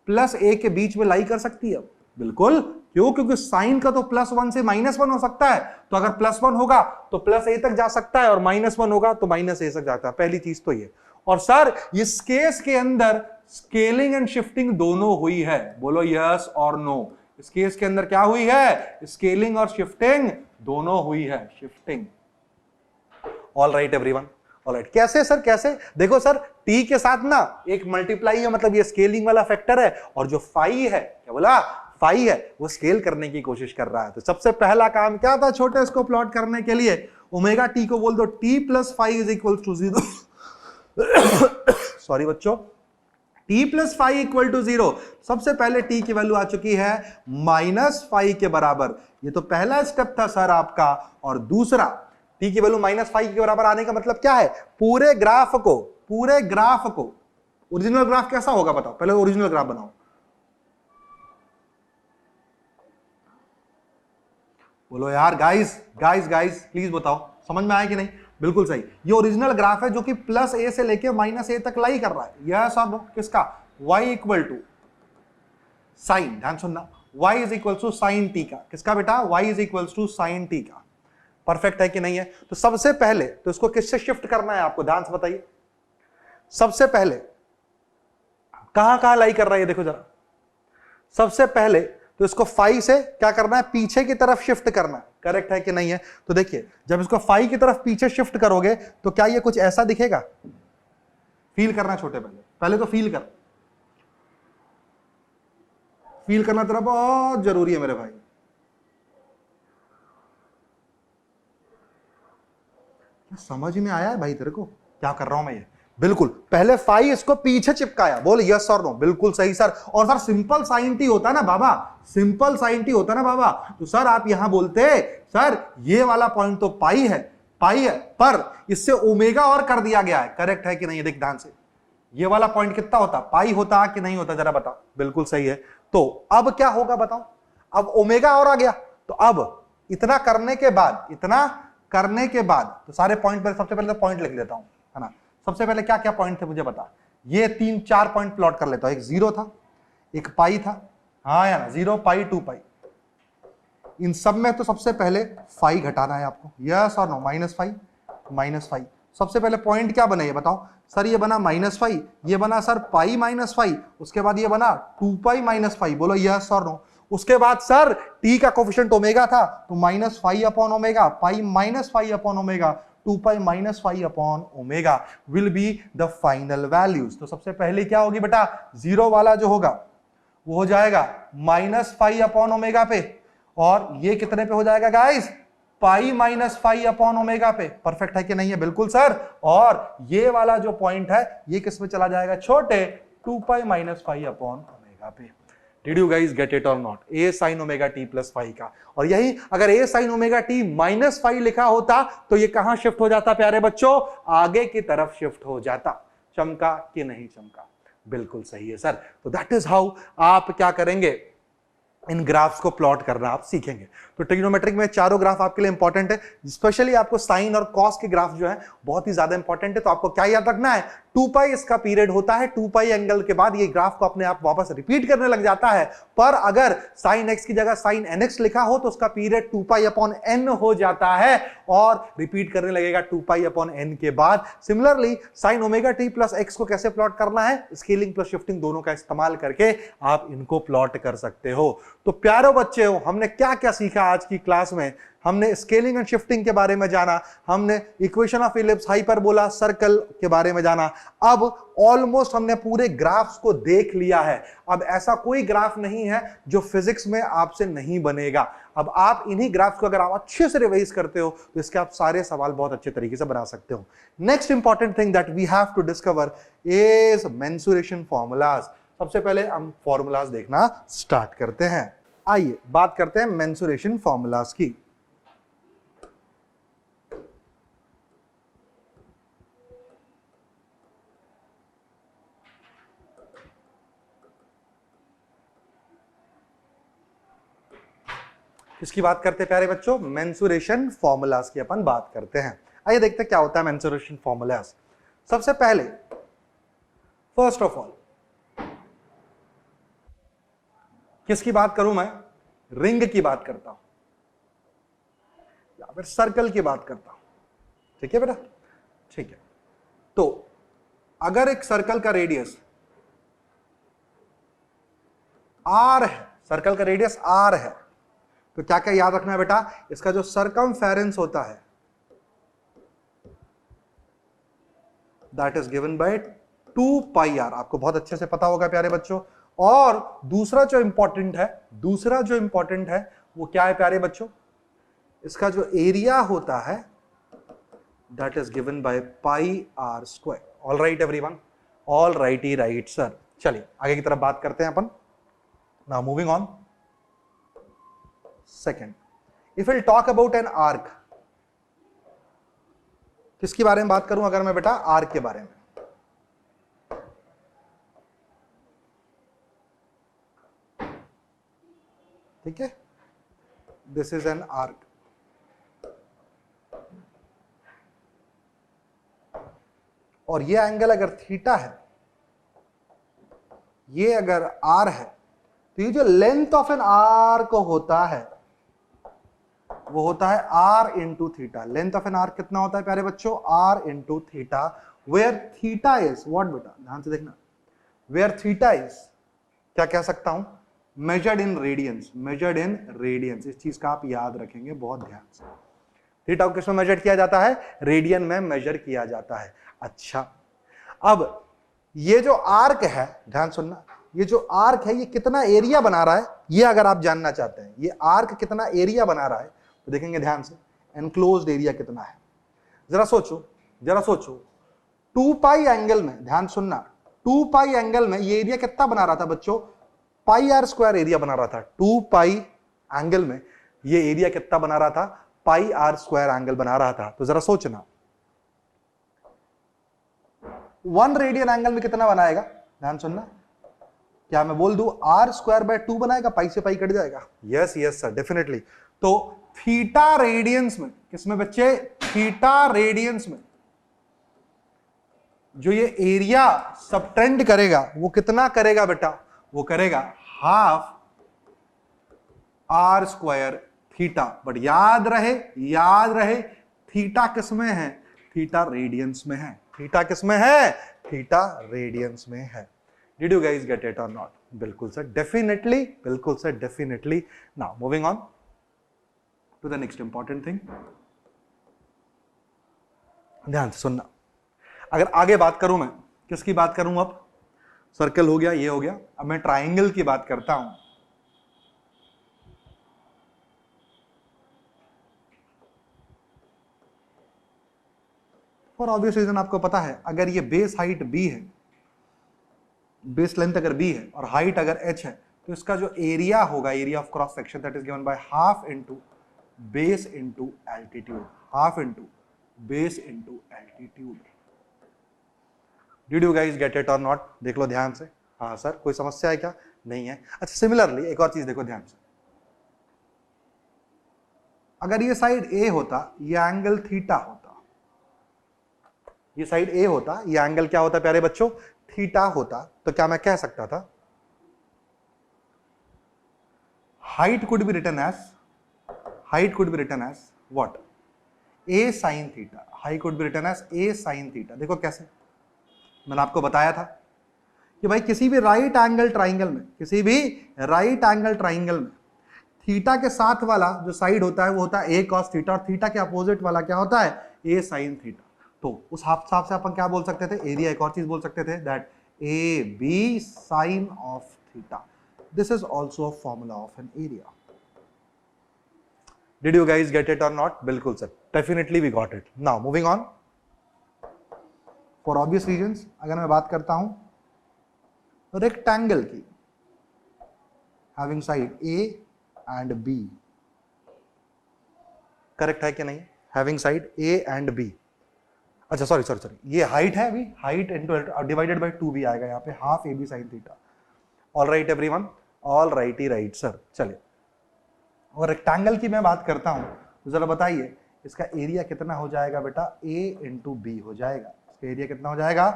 +a के बीच में लाई कर सकती है? बिल्कुल। क्यों? क्योंकि साइन का तो +1 से -1 हो सकता है, तो अगर +1 होगा तो +a तक जा सकता है और -1 होगा तो -a तक जाता है। पहली चीज तो ये। और सर इस केस के अंदर स्केलिंग एंड शिफ्टिंग दोनों हुई है। बोलो यस और नो? इस केस के अंदर क्या हुई है? स्केलिंग और शिफ्टिंग दोनों हुई है। Shifting. All right everyone, all right. कैसे सर? कैसे? देखो सर, t के साथ ना एक मल्टीप्लाई है, मतलब ये स्केलिंग वाला फैक्टर है, और जो फाई है, क्या बोला? फाई है, वो स्केल करने की कोशिश कर रहा है। तो सबसे पहला काम क्या था छोटे इसको प्लॉट करने के लिए? ओमेगा टी को बोल दो t plus 5 is equal to 0। Sorry बच्चों, t प्लस 5 इक्वल टू 0। सबसे पहले t की वैल्यू आ चुकी है -5 के बराबर। ये तो पहला स्टेप था सर आपका। और दूसरा, t की वैल्यू -5 के बराबर आने का मतलब क्या है? पूरे ग्राफ को ओरिजिनल ग्राफ कैसा होगा बताओ? पहले ओरिजिनल ग्राफ बनाओ। बोलो यार गाइस प्लीज बताओ, समझ में आया कि नहीं? बिल्कुल सही। ये ओरिजिनल ग्राफ है जो कि +a से लेके -a तक लाई कर रहा है। यस और नो? किसका? y इक्वल टू साइन, ध्यान सुनना, y is equal to sine t का। किसका बेटा? y is equal to sine t का। परफेक्ट है कि नहीं है? तो सबसे पहले तो इसको किससे शिफ्ट करना है आपको? ध्यान से बताइए। सबसे पहले कहां लाई कर रहा है? देखो जरा। सबसे पहले तो इसको 5 से क्या करना है? पीछे की तरफ शिफ्ट करना है। करेक्ट है कि नहीं है? तो देखिए, जब इसको 5 की तरफ पीछे शिफ्ट करोगे तो क्या ये कुछ ऐसा दिखेगा? फील करना छोटे, पहले तो फील करना तेरा बहुत जरूरी है मेरे भाई। समझ में आया है भाई तेरे को क्या कर रहा हूं मैं? ये बिल्कुल पहले 5 इसको पीछे चिपकाया। बोल यस और नो? बिल्कुल सही सर। और सर सिंपल साइन टी होता ना बाबा, सिंपल साइन टी होता ना बाबा, तो सर आप यहां बोलते सर ये वाला पॉइंट तो पाई है, पाई है, पर इससे ओमेगा और कर दिया गया है। करेक्ट है कि नहीं? देख ध्यान से, ये वाला पॉइंट कितना होता? पाई होता कि नहीं होता? जरा बताओ। बिल्कुल सही है। तो अब क्या होगा बताओ? अब ओमेगा और आ गया, तो अब इतना करने के बाद तो सारे पॉइंट पर सबसे पहले तो पॉइंट लिख लेता हूं, है ना। सबसे पहले क्या क्या पॉइंट थे मुझे बता। ये 3-4 पॉइंट प्लॉट कर लेता हूं। एक 0 था, एक पाई था, हाँ या ना, 0 पाई 2 पाई। इन सब में तो सबसे पहले फाई घटाना है आपको, यस और नो? -5 सबसे पहले पॉइंट क्या बने ये बताओ। सर ये बना -5, ये बना सर पाई -5, उसके बाद ये बना 2 पाई -5। बोलो यस और नो? उसके बाद सर टी का कोफिशिएंट ओमेगा था, तो -5 upon omega, pi -5 upon omega, 2 pi -5 upon omega will be the final values. तो सबसे पहले क्या होगी बेटा? 0 वाला जो होगा वो हो जाएगा -5 अपॉन ओमेगा पे, और ये कितने पे हो जाएगा गाइस? पाई -5 अपॉन ओमेगा पे। परफेक्ट है कि नहीं है? बिल्कुल सर। और ये वाला जो पॉइंट है ये किस में चला जाएगा? छोटे 2 पाई -5 अपॉन ओमेगा पे। Did you guys get it or not? A sin omega t plus 5 का। और यही अगर A sin ओमेगा t -5 लिखा होता तो ये कहां शिफ्ट हो जाता प्यारे बच्चों? आगे की तरफ शिफ्ट हो जाता। चमका कि नहीं चमका? बिल्कुल सही है सर। तो दैट इज हाउ आप क्या करेंगे, इन ग्राफ्स को प्लॉट करना आप सीखेंगे। तो ट्रिग्नोमेट्रिक में चारों ग्राफ आपके लिए इंपॉर्टेंट है, स्पेशली आपको साइन और कॉस के ग्राफ जो है बहुत ही ज्यादा इंपॉर्टेंट है। तो आपको क्या याद रखना है? 2 पाई इसका पीरियड होता है, 2 पाई एंगल के बाद ये ग्राफ को अपने आप वापस रिपीट करने लग जाता है। पर अगर साइन एक्स की जगह साइन nx लिखा हो तो उसका पीरियड 2 पाई अपॉन n हो जाता है और रिपीट करने लगेगा 2 पाई अपॉन n के बाद। Similarly sign omega t plus x को कैसे प्लॉट करना है? स्केलिंग प्लस शिफ्टिंग दोनों का इस्तेमाल करके आप इनको प्लॉट कर सकते हो। तो प्यारे बच्चे हो, हमने क्या क्या सीखा आज की क्लास में? हमने स्केलिंग एंड शिफ्टिंग के बारे में जाना, हमने equation of ellipse, hyperbola, circle के बारे में जाना। अब ऑलमोस्ट हमने पूरे ग्राफ्स को देख लिया है। अब ऐसा कोई ग्राफ नहीं है जो फिजिक्स में आपसे नहीं बनेगा। अब आप इन्हीं ग्राफ्स को अगर आप अच्छे से रिवाइज करते हो तो इसके आप सारे सवाल बहुत अच्छे तरीके से बना सकते हो। Next important thing that we have to discover is mensuration formulas. सबसे पहले हम फॉर्मूलाज देखना स्टार्ट करते हैं। आइए बात करते हैं मेंसुरेशन फॉर्मूलाज की। किसकी बात करते हैं प्यारे बच्चों? मेंसुरेशन फॉर्मूलाज की अपन बात करते हैं। आइए देखते हैं क्या होता है मेंसुरेशन फॉर्मूलाज। सबसे पहले फर्स्ट ऑफ ऑल किसकी बात करूं मैं? रिंग की बात करता हूं या फिर सर्कल की बात करता हूं। ठीक है बेटा? ठीक है। तो अगर एक सर्कल का रेडियस r है, सर्कल का रेडियस r है, तो क्या क्या याद रखना है बेटा? इसका जो सरकमफेरेंस होता है that is given bye 2 pi r। आपको बहुत अच्छे से पता होगा प्यारे बच्चों। और दूसरा जो इंपॉर्टेंट है वो क्या है प्यारे बच्चों? इसका जो एरिया होता है that is given by pi r square. All right everyone? All righty right sir. चलिए आगे की तरफ बात करते हैं अपन। Now moving on. Second, if will talk about an arc. किसके बारे में बात करूं अगर मैं बेटा? आर्क के बारे में। ठीक है, दिस इज एन आर्क। और ये एंगल अगर थीटा है, ये अगर आर है, तो ये जो लेंथ ऑफ एन आर्क होता है वो होता है r into theta. Length of an arc कितना होता है प्यारे बच्चों? r into theta, where theta is what बेटा? ध्यान से देखना, वेयर थीटा इज क्या कह सकता हूं? Measured in radiance. Measured in radiance, इस चीज का आप याद रखेंगे बहुत ध्यान से। थीटा को किसमें मेजर किया जाता है? रेडियन में मेजर किया जाता है। अच्छा, अब ये जो आर्क है, ध्यान सुनना, ये जो आर्क है ये कितना एरिया बना रहा है, ये अगर आप जानना चाहते हैं ये आर्क कितना एरिया बना रहा है तो देखेंगे ध्यान से, एनक्लोज्ड एरिया कितना है। जरा सोचो 2 पाई एंगल में, ध्यान सुनना, 2 पाई एंगल में ये एरिया कितना बना रहा था बच्चों? पाई r स्क्वायर एरिया बना रहा था। 2 पाई एंगल में ये एरिया कितना बना रहा था? पाई आर स्क्वायर एंगल बना रहा था, तो जरा सोचना 1 रेडियन एंगल में कितना बनाएगा, ध्यान सुनना, क्या मैं बोल दूं आर स्क्वायर बाय 2 बनाएगा, पाई से पाई कट जाएगा। Yes yes sir, definitely. तो थीटा रेडियंस में, किसमें बच्चे, थीटा रेडियंस में जो ये एरिया सबटेंड करेगा वो कितना करेगा बेटा, वो करेगा half r square theta. But याद रहे थीटा किसमें है, थीटा रेडियंस में है। थीटा किसमें है, थीटा रेडियंस में है। Did you guys get it और नॉट? बिल्कुल सर, डेफिनेटली, बिल्कुल sir, definitely. Now moving on to the next important thing. ध्यान से सुनना, अगर आगे बात करूं मैं, किसकी बात करूं अब, सर्कल हो गया, ये हो गया, अब मैं ट्राइंगल की बात करता हूं। फॉर ऑब्वियस रीजन आपको पता है, अगर ये बेस हाइट b है, बेस लेंथ अगर b है और हाइट अगर h है, तो इसका जो एरिया होगा, area of cross section, that is given by half into base into altitude, half into base into altitude. Did you guys get it और नॉट? देख लो ध्यान से। हाँ सर, कोई समस्या है क्या? नहीं है। अच्छा, सिमिलरली एक और चीज देखो ध्यान से, अगर ये साइड a होता, ये एंगल थीटा होता, ये साइड a होता, ये एंगल क्या होता प्यारे बच्चों, थीटा होता, तो क्या मैं कह सकता था height could be written as what, a sin theta. Height could be written as a sin theta. देखो कैसे, मैंने आपको बताया था कि भाई किसी भी राइट एंगल ट्राइंगल में, थीटा के साथ वाला जो साइड होता है वो होता है a cos थीटा, और थीटा के अपोजिट वाला क्या होता है, a sin थीटा। तो उस हिसाब से अपन क्या बोल सकते थे, एरिया एक और चीज बोल सकते थे, that a b sine of theta. This is also a formula of an area. Did you guys get it और नॉट? बिल्कुल sir, definitely we got it. Now moving on, for obvious reasons अगर मैं बात करता हूं rectangle की, having side a and b, correct है कि नहीं, having side a and b. अच्छा सॉरी, ये हाइट है अभी, height into divided by 2b आएगा यहाँ पे, half a b sine theta. All right everyone, all righty right sir. चलिए, और रेक्टेंगल की मैं बात करता हूं, तो जरा बताइए इसका एरिया कितना हो जाएगा बेटा, a इंटू बी हो जाएगा। इसका एरिया कितना हो जाएगा,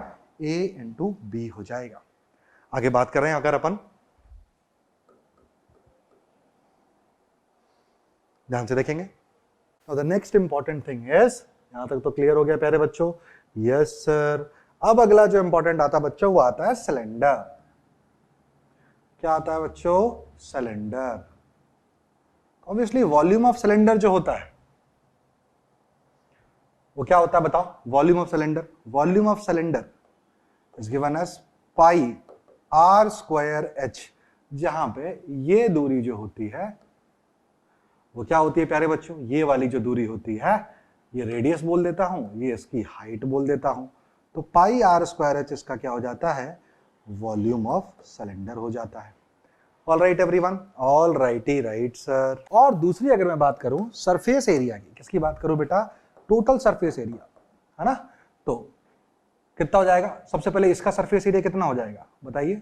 a इंटू बी हो जाएगा। आगे बात कर रहे हैं अगर अपन, ध्यान से देखेंगे। The next important thing is, यहां तक तो क्लियर हो गया प्यारे बच्चों? Yes sir. अब अगला जो इंपॉर्टेंट आता है बच्चों, वो आता है सिलेंडर। क्या आता है बच्चों? Cylinder. Obviously volume of cylinder जो होता है वो क्या होता है बताओ, volume of cylinder is given as pi are square h, जहां पे ये दूरी जो होती है वो क्या होती है प्यारे बच्चों, ये वाली जो दूरी होती है, ये रेडियस बोल देता हूं, ये इसकी हाइट बोल देता हूं। तो पाई आर स्क्वायर एच इसका क्या हो जाता है, वॉल्यूम ऑफ सिलेंडर हो जाता है। All right everyone, all righty right sir. और दूसरी अगर मैं बात करूं सरफेस एरिया की, किसकी बात करूं बेटा, टोटल सरफेस एरिया, है ना। तो कितना हो जाएगा, सबसे पहले इसका सरफेस एरिया कितना हो जाएगा बताइए,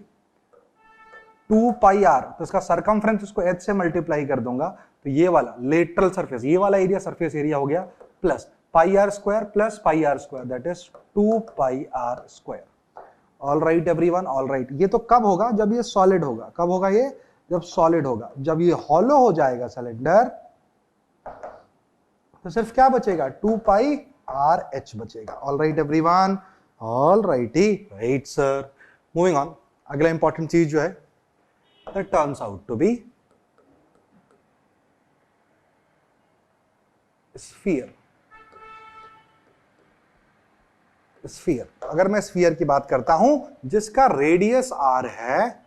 2 पाई आर, तो इसका सरकमफ्रेंस इसको h से मल्टीप्लाई कर दूंगा, तो ये वाला लेटरल सरफेस, ये वाला एरिया सरफेस एरिया हो गया, plus pi are square plus pi are square, that is 2 pi are square. All right everyone, all right. ये तो कब होगा, जब ये सॉलिड होगा। कब होगा ये, जब सॉलिड होगा। जब ये हॉलो हो जाएगा सिलेंडर, तो सिर्फ क्या बचेगा, 2 पाई आर एच बचेगा। All right everyone, all righty right sir. Moving on, अगला इंपॉर्टेंट चीज जो है, that turns out to be sphere. Sphere, अगर मैं स्फीयर की बात करता हूं जिसका रेडियस r है,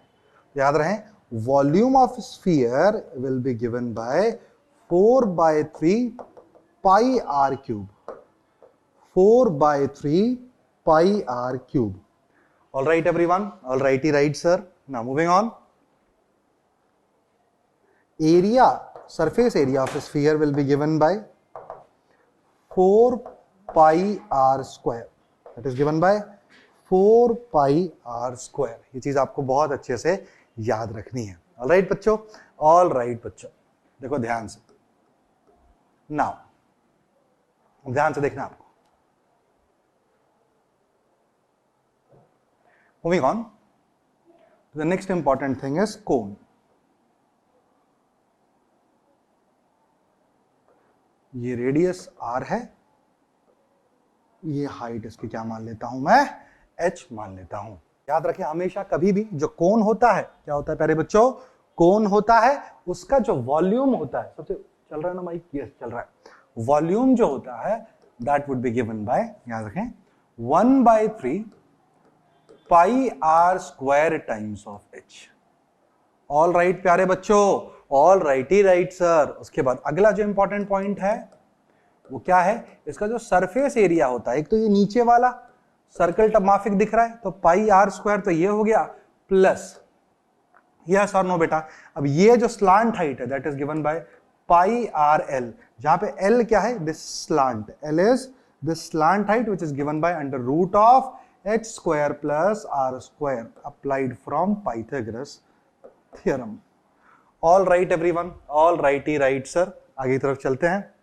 याद रहे volume of sphere will be given by 4/3 pi r cube, 4/3 pi r cube. All right everyone, all righty right sir. Now moving on, area, surface area of sphere will be given by 4 pi are square, that is given by 4 pi are square. ये चीज आपको बहुत अच्छे से याद रखनी है। Alright बच्चों, ऑलराइट बच्चों, देखो ध्यान से, नाउ ध्यान से देखना आपको। Moving on, the next important thing is cone. ये रेडियस r है, ये हाइट इसकी क्या मान लेता हूं मैं, h मान लेता हूं। याद रखें हमेशा कभी भी जो कोन होता है, क्या होता है प्यारे बच्चों, कोन होता है, उसका जो वॉल्यूम होता है, सबसे चल रहा है ना माइक, यस चल रहा है, वॉल्यूम जो होता है that would be given by, याद रखें 1/3 pi are square times of h। All right प्यारे बच्चों, ऑल राइटी राइट सर। उसके बाद अगला जो इंपॉर्टेंट पॉइंट है वो क्या है, इसका जो सरफेस एरिया होता है, एक तो ये नीचे वाला सर्कल टमाफिक दिख रहा है, तो पाई आर स्क्वायर तो ये हो गया, प्लस यस और नो बेटा, अब ये जो स्लांट हाइट है that is given by pi r l, जहां पे एल क्या है, this slant, l is this slant height which is given by under root of h square plus r square applied from Pythagoras theorem. All right everyone, all righty right sir. आगे की तरफ चलते हैं।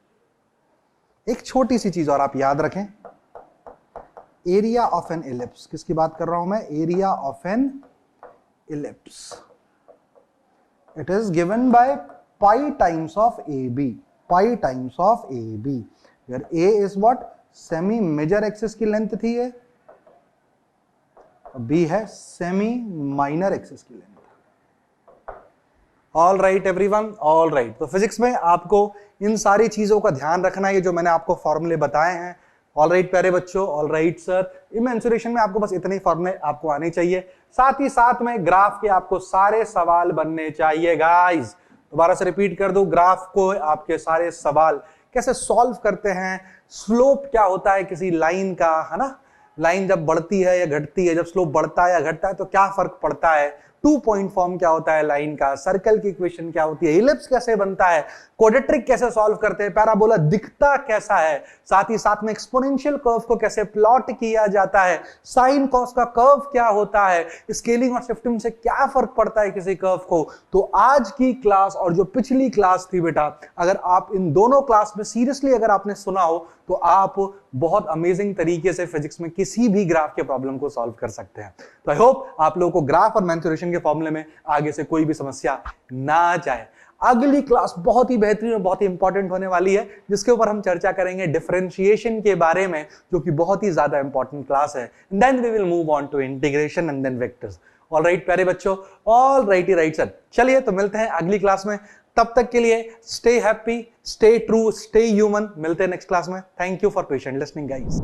एक छोटी सी चीज और आप याद रखें, एरिया ऑफ एन इलिप्स, किसकी बात कर रहा हूं मैं, area of an ellipse, it is given by pi times of a b, pi times of a b, where a is what, semi major axis की लेंथ थी ये, बी है सेमी माइनर एक्सिस की लेंथ। All right everyone, all right. तो physics में आपको इन सारी चीजों का ध्यान रखना है, ये जो मैंने आपको फॉर्मूले बताए हैं। ऑल राइट प्यारे बच्चों, ऑल राइट सर। मेंसुरेशन में आपको बस इतने ही फॉर्मूले आपको आने चाहिए, साथ ही साथ में ग्राफ के आपको सारे सवाल बनने चाहिए गाइस। दोबारा से रिपीट कर दो, ग्राफ को आपके सारे सवाल कैसे सॉल्व करते हैं, स्लोप क्या होता है किसी लाइन का, है ना, लाइन जब बढ़ती है या घटती है, जब स्लोप बढ़ता है या घटता है तो क्या फर्क पड़ता है, 2 पॉइंट फॉर्म क्या होता है लाइन का, सर्कल की इक्वेशन क्या होती है, इलिप्स कैसे बनता है, क्वाड्रेटिक कैसे सॉल्व करते हैं, पैराबोला दिखता कैसा है, साथ ही साथ में एक्सपोनेंशियल कर्व को कैसे प्लॉट किया जाता है, साइन कॉस का कर्व क्या होता है, स्केलिंग और शिफ्टिंग से क्या फर्क पड़ता है किसी कर्व को। तो आज की क्लास और जो पिछली क्लास थी बेटा, अगर आप इन दोनों क्लास में सीरियसली अगर आपने सुना हो तो आप बहुत अमेजिंग तरीके से फिजिक्स में किसी भी ग्राफ के प्रॉब्लम को सॉल्व कर सकते हैं। तो आई होप आप लोगों को ग्राफ और मेंसुरेशन के फॉर्मूले में आगे से कोई भी समस्या ना जाए। अगली क्लास बहुत ही बेहतरीन और बहुत ही इंपॉर्टेंट होने वाली है, जिसके ऊपर हम चर्चा करेंगे डिफरेंशिएशन के बारे में, जो कि बहुत ही ज्यादा इंपॉर्टेंट क्लास है। Then we will move on to integration and then vectors. All right प्यारे बच्चों, ऑल राइटी राइट सर। चलिए तो मिलते हैं अगली क्लास में, तब तक के लिए stay happy, stay true, stay human. मिलते हैं नेक्स्ट क्लास में। Thank you for patient listening guys.